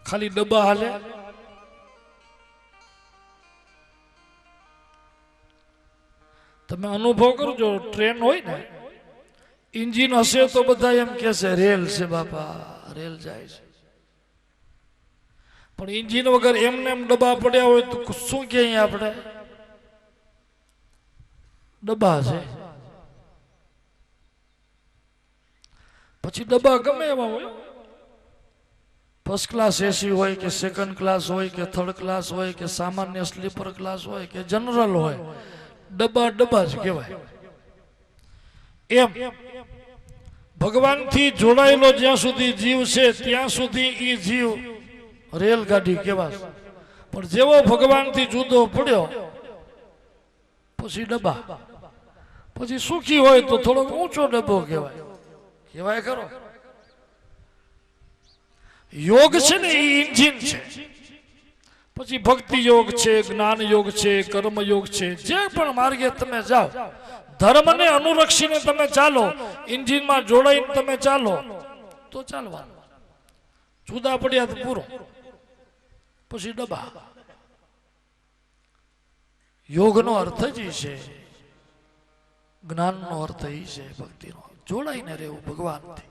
ખાલી ડબ્બા હાલે. તમે અનુભવ કરજો, ટ્રેન હોય ને ઇન્જિન હશે તો બધા એમ કહેશે રેલ છે બાપા, રેલ જાય છે. પણ એન્જિન વગર એમને એમ ડબ્બા પડ્યા હોય તો શું કે આપણે ડબ્બા છે. પછી ડબ્બા ગમે એવા હોય, ફર્સ્ટ ક્લાસ એસી હોય કે સેકન્ડ ક્લાસ હોય કે થર્ડ ક્લાસ હોય કે સામાન્ય સ્લીપર ક્લાસ હોય કે જનરલ હોય, ડબ્બા ડબ્બા જ કહેવાય. એમ ભગવાનથી જોડાયેલો જ્યાં સુધી જીવ છે ત્યાં સુધી એ જીવ રેલગાડી કહેવાય. પણ જેવો ભગવાનથી જુદો પડ્યો પછી ડબ્બા, પછી સુખી હોય તો થોડોક ઊંચો ડબ્બો કહેવાય. કહેવાય ખરો. યોગ છે ને એ ઇન્જિન છે. પછી ભક્તિ યોગ છે, જ્ઞાન યોગ છે, કર્મ યોગ છે. જે પણ માર્ગે તમે જાઓ, ધર્મને અનુરક્ષીને તમે ચાલો, ઇન્જિનમાં જોડાઈને તમે ચાલો તો ચાલવાનું. જુદા પડ્યા તો પૂરો, પછી ડબ્બા. યોગનો અર્થ જ છે, જ્ઞાનનો અર્થ એ છે, ભક્તિનો. જોડાઈને રહેવું ભગવાનથી.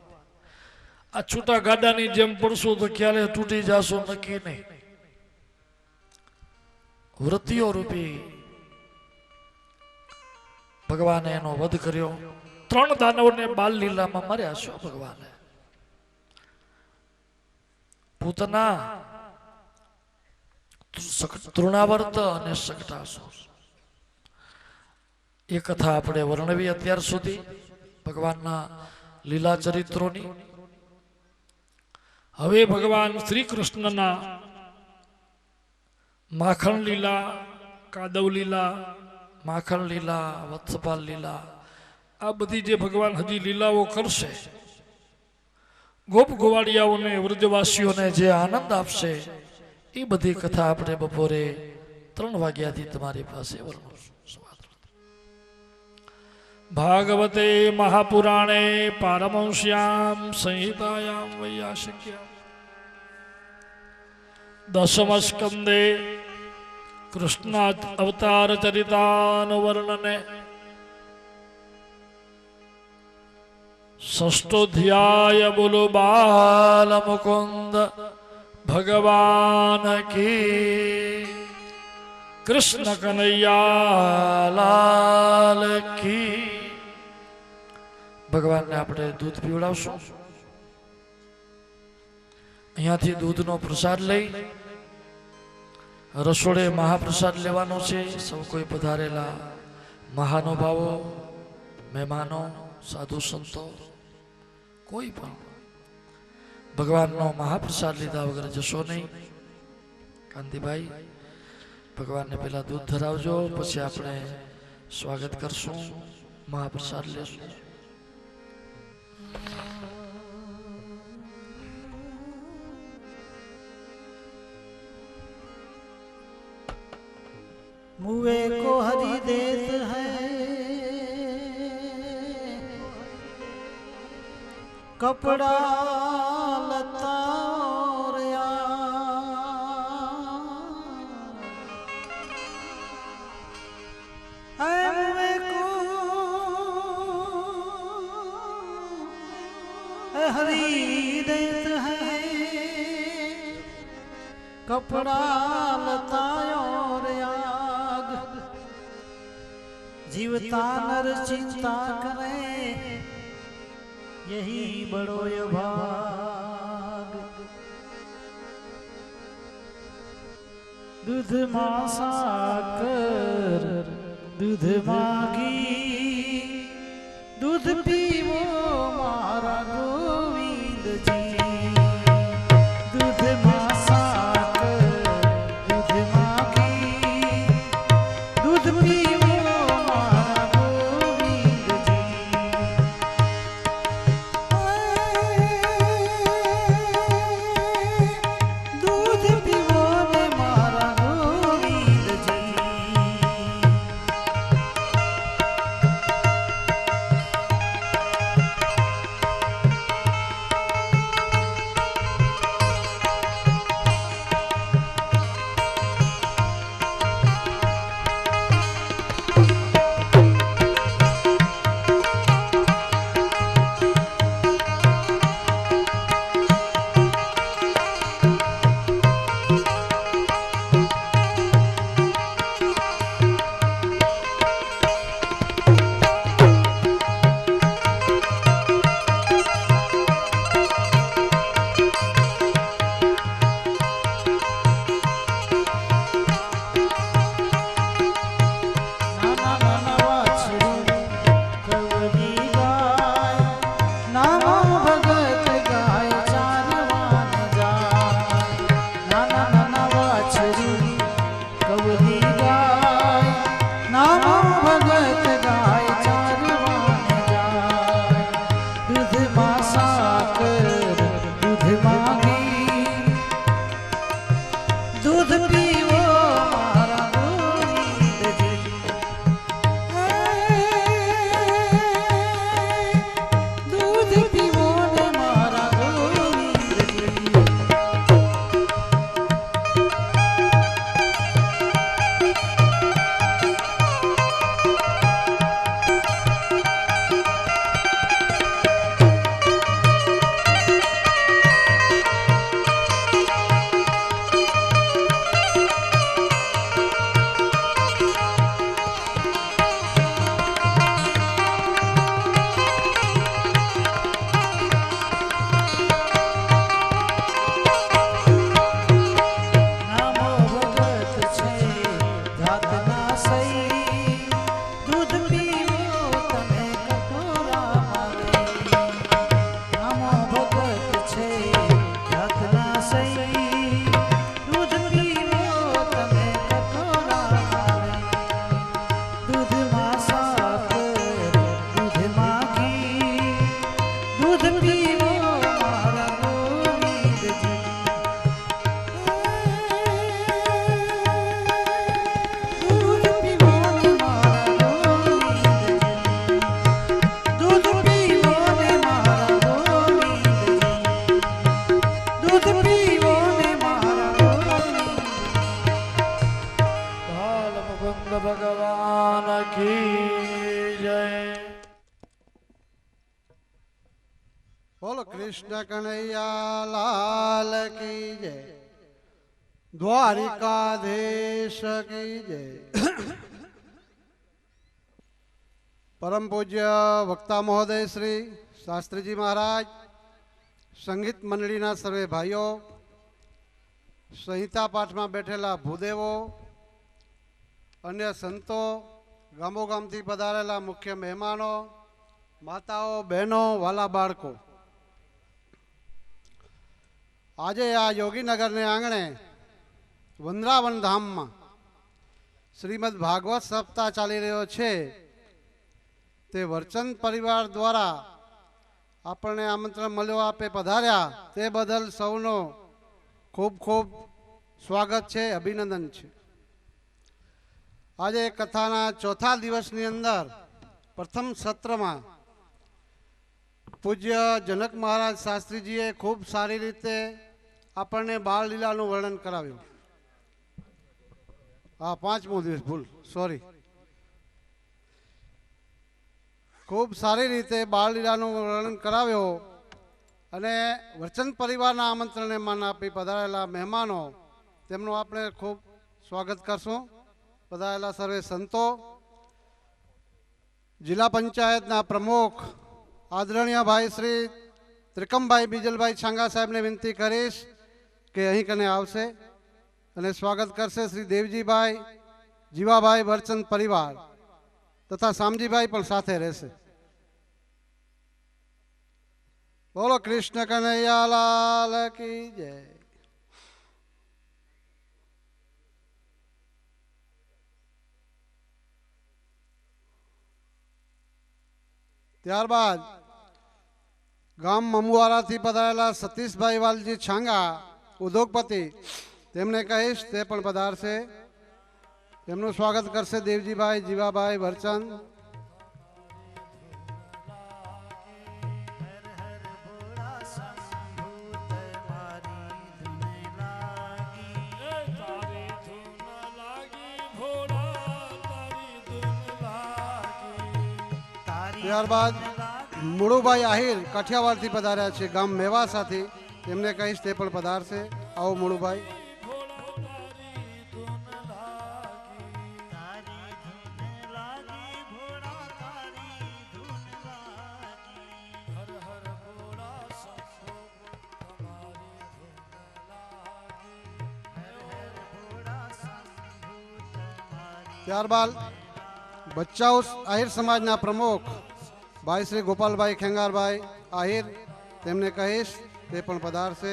આ છૂટા ગાડાની જેમ પડશો તો ક્યારે તૂટી જાશો નક્કી નહીં. વૃત્તિઓ રૂપી ભગવાને એનો વધ કર્યો. 3 દાનવોને બાલ લીલામાં માર્યા છો ભગવાને. પૂતના, તૃણાવર્ત અને શકટાસુર. એ કથા આપણે વર્ણવી અત્યાર સુધી ભગવાનના લીલા ચરિત્રોની. હવે ભગવાન શ્રી કૃષ્ણના માખણ લીલા, કાદવ લીલા, માખણ લીલા, વત્સપાલ લીલા, આ બધી જે ભગવાન હજી લીલાઓ કરશે, ગોપ ગોવાળિયાઓને, વ્રજવાસીઓને જે આનંદ આપશે, એ બધી કથા આપણે બપોરે 3 વાગ્યાથી તમારી પાસે વર્ણવશું. ભાગવતે મહાપુરાણે પારમહંસ્યામ સંહિતાયામ વૈયાસિક્યામ દશમ સ્કંદે કૃષ્ણ અવતાર ચરિતાનુવર્ણને ષષ્ઠોધ્યાય. બોલો બાલ મુકુંદ ભગવાન કી, કૃષ્ણ કનૈયા લાલ કી. ભગવાનને આપણે દૂધ પીવડાવશું. અહીંયાથી દૂધનો પ્રસાદ લઈ રસોડે મહાપ્રસાદ લેવાનો છે. સૌ કોઈ પધારેલા મહાનુભાવો, મહેમાનો, સાધુ સંતો, કોઈ પણ ભગવાનનો મહાપ્રસાદ લીધા વગર જશો નહીં. કાંતિભાઈ, ભગવાનને પહેલા દૂધ ધરાવજો, પછી આપણે સ્વાગત કરશું, મહાપ્રસાદ લેશું. मुए को हरि देत है कपड़ा लता और मुए को हरि देत है कपड़ा लता और जीवता नर चिंता करे यही बड़ो भाग। दूध मां साकर दूध मागी दूध पीवो मारा गोविंद जी। दूध मां साकर दूध मागी दूध पीवो બોલો કૃષ્ણ કનૈયા લાલ કી જય, દ્વારિકાધીશ કી જય. પરમ પૂજ્ય વક્તા મહોદય શ્રી શાસ્ત્રીજી મહારાજ, સંગીત મંડળીના સર્વે ભાઈઓ, સંહિતા પાઠમાં બેઠેલા ભૂદેવો, અન્ય સંતો, ગામોગામથી પધારેલા મુખ્ય મહેમાનો, માતાઓ, બહેનો, વાલા બાળકો, આજે આ યોગીનગરને આંગણે વંદરાવન ધામમાં શ્રીમદ ભાગવત સપ્તાહ ચાલી રહ્યો છે. તે વર્ચન પરિવાર દ્વારા આપણને આમંત્રણ મળ્યો, આપે પધાર્યા તે બદલ સૌનો ખૂબ ખૂબ સ્વાગત છે, અભિનંદન છે. આજે કથાના ચોથા દિવસની અંદર પ્રથમ સત્રમાં પૂજ્ય જનક મહારાજ શાસ્ત્રીજીએ ખૂબ સારી રીતે આપણને બાળલીલાનું વર્ણન કરાવ્યું. હા, પાંચમો દિવસ, ભૂલ, સોરી. ખૂબ સારી રીતે બાળલીલાનું વર્ણન કરાવ્યો અને વચન પરિવારના આમંત્રણને માન આપી પધારેલા મહેમાનો, તેમનું આપણે ખૂબ સ્વાગત કરશું. પધારેલા સર્વે સંતો, જિલ્લા પંચાયતના પ્રમુખ આદરણીય ભાઈ શ્રી ત્રિકમભાઈ બીજલભાઈ છાંગા સાહેબને વિનંતી કરીશ કે અહીં કને આવશે અને સ્વાગત કરશે. શ્રી દેવજીભાઈ, જીવાભાઈ વર્ચન પરિવાર તથા શામજીભાઈ પણ સાથે રહેશે. બોલો કૃષ્ણ કનૈયા લાલ કી જય. ત્યારબાદ ગામ મમુવારાથી પધારેલા સતીશભાઈ વાલજી છાંગા, ઉદ્યોગપતિ, તેમને કહીશ તે પણ પધારશે. તેમનું સ્વાગત કરશે દેવજીભાઈ, જીવાભાઈ વર્ચન. ત્યારબાદ મુળુભાઈ આહિર કાઠિયાવાડથી પધાર્યા છે, ગામ મેવાસાથી, તેમને કહીશ તે પણ પધારશે. આવો મુળુભાઈ. ત્યારબાદ બચ્ચાઉ આહિર સમાજના પ્રમુખ ભાઈ શ્રી ગોપાલભાઈ ખેંગારભાઈ આહિર, તેમને કહીશ તે પણ પધારશે.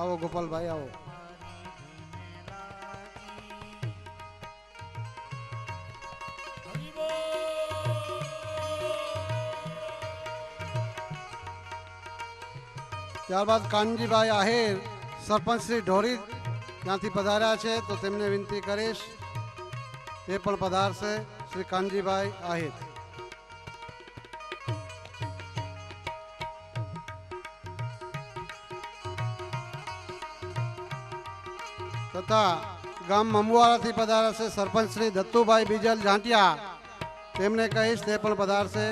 આવો ગોપાલભાઈ, આવો. ત્યારબાદ કાનજીભાઈ આહિર, સરપંચ શ્રી ઢોરી ત્યાંથી પધાર્યા છે, તો તેમને વિનંતી કરીશ તે પણ પધારશે. શ્રી કાનજીભાઈ આહિર. તથા ગામ મમુવારાથી પધારશે સરપંચ શ્રી દત્તુભાઈ બીજલ ઝાંટિયા, તેમને કહીશ તે પણ પધારશે.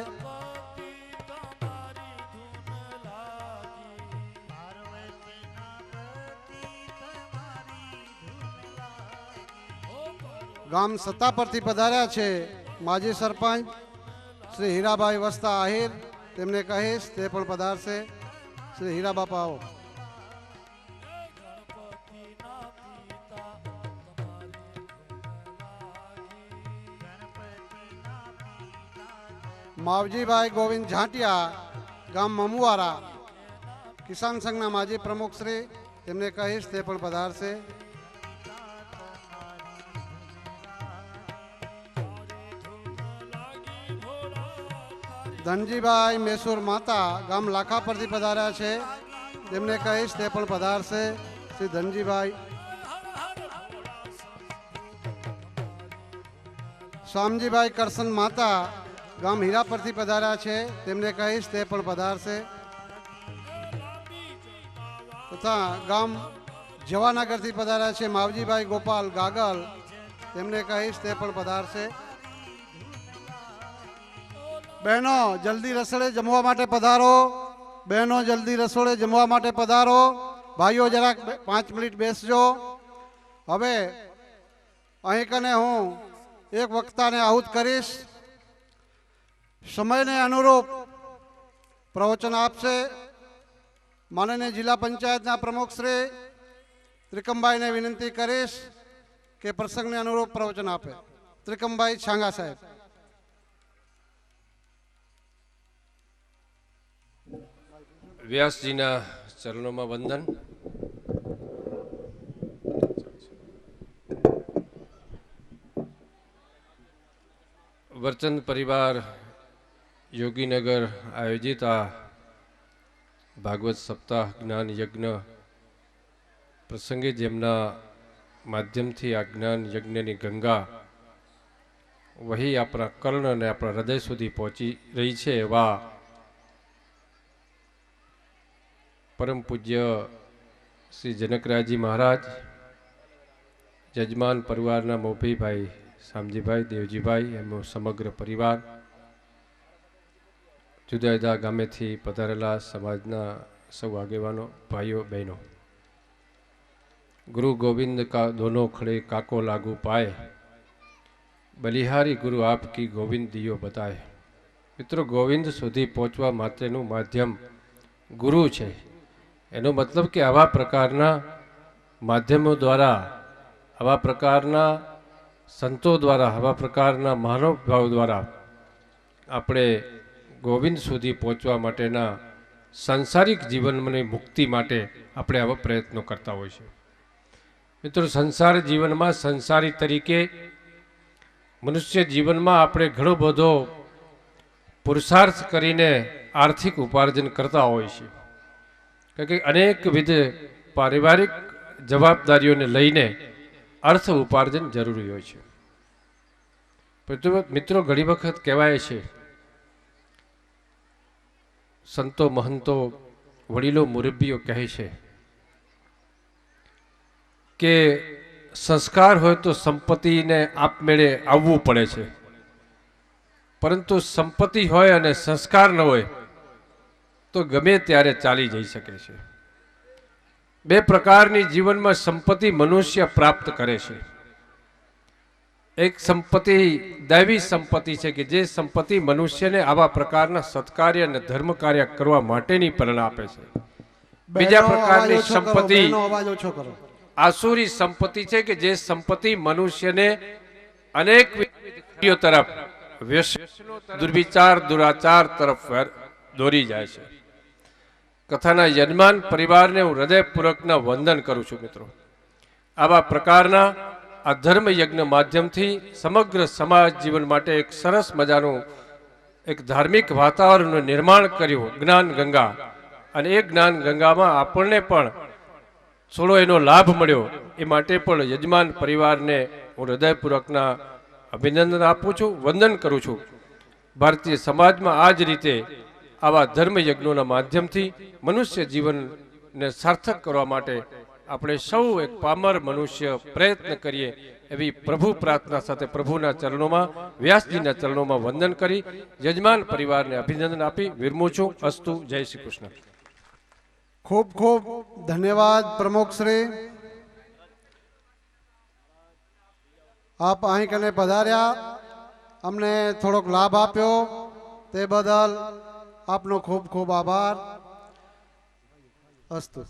ગામ સત્તા પરથી પધાર્યા છે માજી સરપંચ શ્રી હીરાભાઈ વસ્તા આહિર, તેમને કહીશ તે પણ પધારશે. શ્રી હીરા બાપા, આવો. માવજીભાઈ ગોવિંદ ઝાંટિયા, ગામ મમુવારા, કિસાન સંઘના માજી પ્રમુખ શ્રી, તેમને કહીશ તે પણ પધારશે. ધનજીભાઈ મેસુર માતા, ગામ લાખા પરથી પધાર્યા છે, તેમને કહીશ તે પણ પધારશે. શ્રી ધનજીભાઈ. શામજીભાઈ કરશન માતા, ગામ હીરા પરથી પધાર્યા છે, તેમને કહીશ તે પણ પધારશે. તથા ગામ જવાનગરથી પધાર્યા છે માવજીભાઈ ગોપાલ ગાગલ, તેમને કહીશ તે પણ પધારશે. બહેનો, જલ્દી રસોડે જમવા માટે પધારો. બહેનો જલ્દી રસોડે જમવા માટે પધારો. ભાઈઓ જરાક 5 મિનિટ બેસજો. હવે અહીં કને હું એક વક્તાને આહુત કરીશ. સમયને અનુરૂપ પ્રવચન આપશે માનનીય જિલ્લા પંચાયતના પ્રમુખ શ્રી ત્રિકમભાઈને વિનંતી કરીશ કે પ્રસંગને અનુરૂપ પ્રવચન આપે. ત્રિકમભાઈ છાંગા સાહેબ. વ્યાસજીના ચરણોમાં વંદન. વર્ચન પરિવાર યોગીનગર આયોજિત આ ભાગવત સપ્તાહ જ્ઞાન યજ્ઞ પ્રસંગે જેમના માધ્યમથી આ જ્ઞાન યજ્ઞની ગંગા વહી આપણા કર્ણ અને આપણા હૃદય સુધી પહોંચી રહી છે એવા પરમ પૂજ્ય શ્રી જનકરાયજી મહારાજ, યજમાન પરિવારના મોભીભાઈ શામજીભાઈ, દેવજીભાઈ, એમનો સમગ્ર પરિવાર, જુદા જુદા ગામેથી પધારેલા સમાજના સૌ આગેવાનો, ભાઈઓ બહેનો, ગુરુ ગોવિંદ કા દોનો ખડે કાકો લાગુ પાય, બલિહારી ગુરુ આપકી ગોવિંદ દિયો બતાય. મિત્રો, ગોવિંદ સુધી પહોંચવા માટેનું માધ્યમ ગુરુ છે. એનો મતલબ કે આવા પ્રકારના માધ્યમો દ્વારા, આવા પ્રકારના સંતો દ્વારા, આવા પ્રકારના મહાનુભાવો દ્વારા આપણે ગોવિંદ સુધી પહોંચવા માટેના સાંસારિક જીવનની મુક્તિ માટે આપણે આવા પ્રયત્નો કરતા હોય છે. મિત્રો, સંસાર જીવનમાં સંસારી તરીકે મનુષ્ય જીવનમાં આપણે ઘણો બધો પુરુષાર્થ કરીને આર્થિક ઉપાર્જન કરતા હોય છે. કારણ કે અનેકવિધ પારિવારિક જવાબદારીઓને લઈને અર્થ ઉપાર્જન જરૂરી હોય છે. પરંતુ મિત્રો, ઘણી વખત કહેવાય છે, સંતો મહંતો વડીલો મુરબ્બીઓ કહે છે કે સંસ્કાર હોય તો સંપત્તિને આપમેળે આવવું પડે છે, પરંતુ સંપત્તિ હોય અને સંસ્કાર ન હોય તો ગમે ત્યારે ચાલી જઈ શકે છે. બે પ્રકારની જીવનમાં સંપત્તિ મનુષ્ય પ્રાપ્ત કરે છે. એક સંપત્તિ દૈવી સંપત્તિ છે કે જે સંપત્તિ મનુષ્યને આવા પ્રકારના સત્કાર્ય અને ધર્મ કાર્ય કરવા માટેની પ્રેરણા આપે છે. બીજા પ્રકારની સંપત્તિ આસુરી સંપત્તિ છે કે જે સંપત્તિ મનુષ્યને અનેક વિધિઓ તરફ, વ્યસનો, દુર્વિચાર, દુરાચાર તરફ દોરી જાય છે. કથાના યજમાન પરિવારને હું હૃદયપૂર્વકના વંદન કરું છું. મિત્રો, આવા પ્રકારના આ ધર્મ યજ્ઞ માધ્યમથી સમગ્ર સમાજ જીવન માટે એક સરસ મજાનું એક ધાર્મિક વાતાવરણનું નિર્માણ કર્યું, જ્ઞાન ગંગા. અને એ જ્ઞાન ગંગામાં આપણને પણ થોડો એનો લાભ મળ્યો. એ માટે પણ યજમાન પરિવારને હું હૃદયપૂર્વકના અભિનંદન આપું છું, વંદન કરું છું. ભારતીય સમાજમાં આ જ રીતે આવા ધર્મ યજ્ઞોના માધ્યમથી મનુષ્ય જીવનને સાર્થક કરવા માટે આપણે સૌ એક પામર મનુષ્ય પ્રયત્ન કરીએ એવી પ્રભુ પ્રાર્થના સાથે પ્રભુના ચરણોમાં, વ્યાસજીના ચરણોમાં વંદન કરી યજમાન પરિવારને અભિનંદન આપી વિરમું છું. અસ્તુ. જય શ્રી કૃષ્ણ. ખૂબ ખૂબ ધન્યવાદ પ્રમુખ શ્રી. આપ અહીં કને પધાર્યા, અમને થોડોક લાભ આપ્યો તે બદલ આપનો ખૂબ ખૂબ આભાર. અસ્તુ.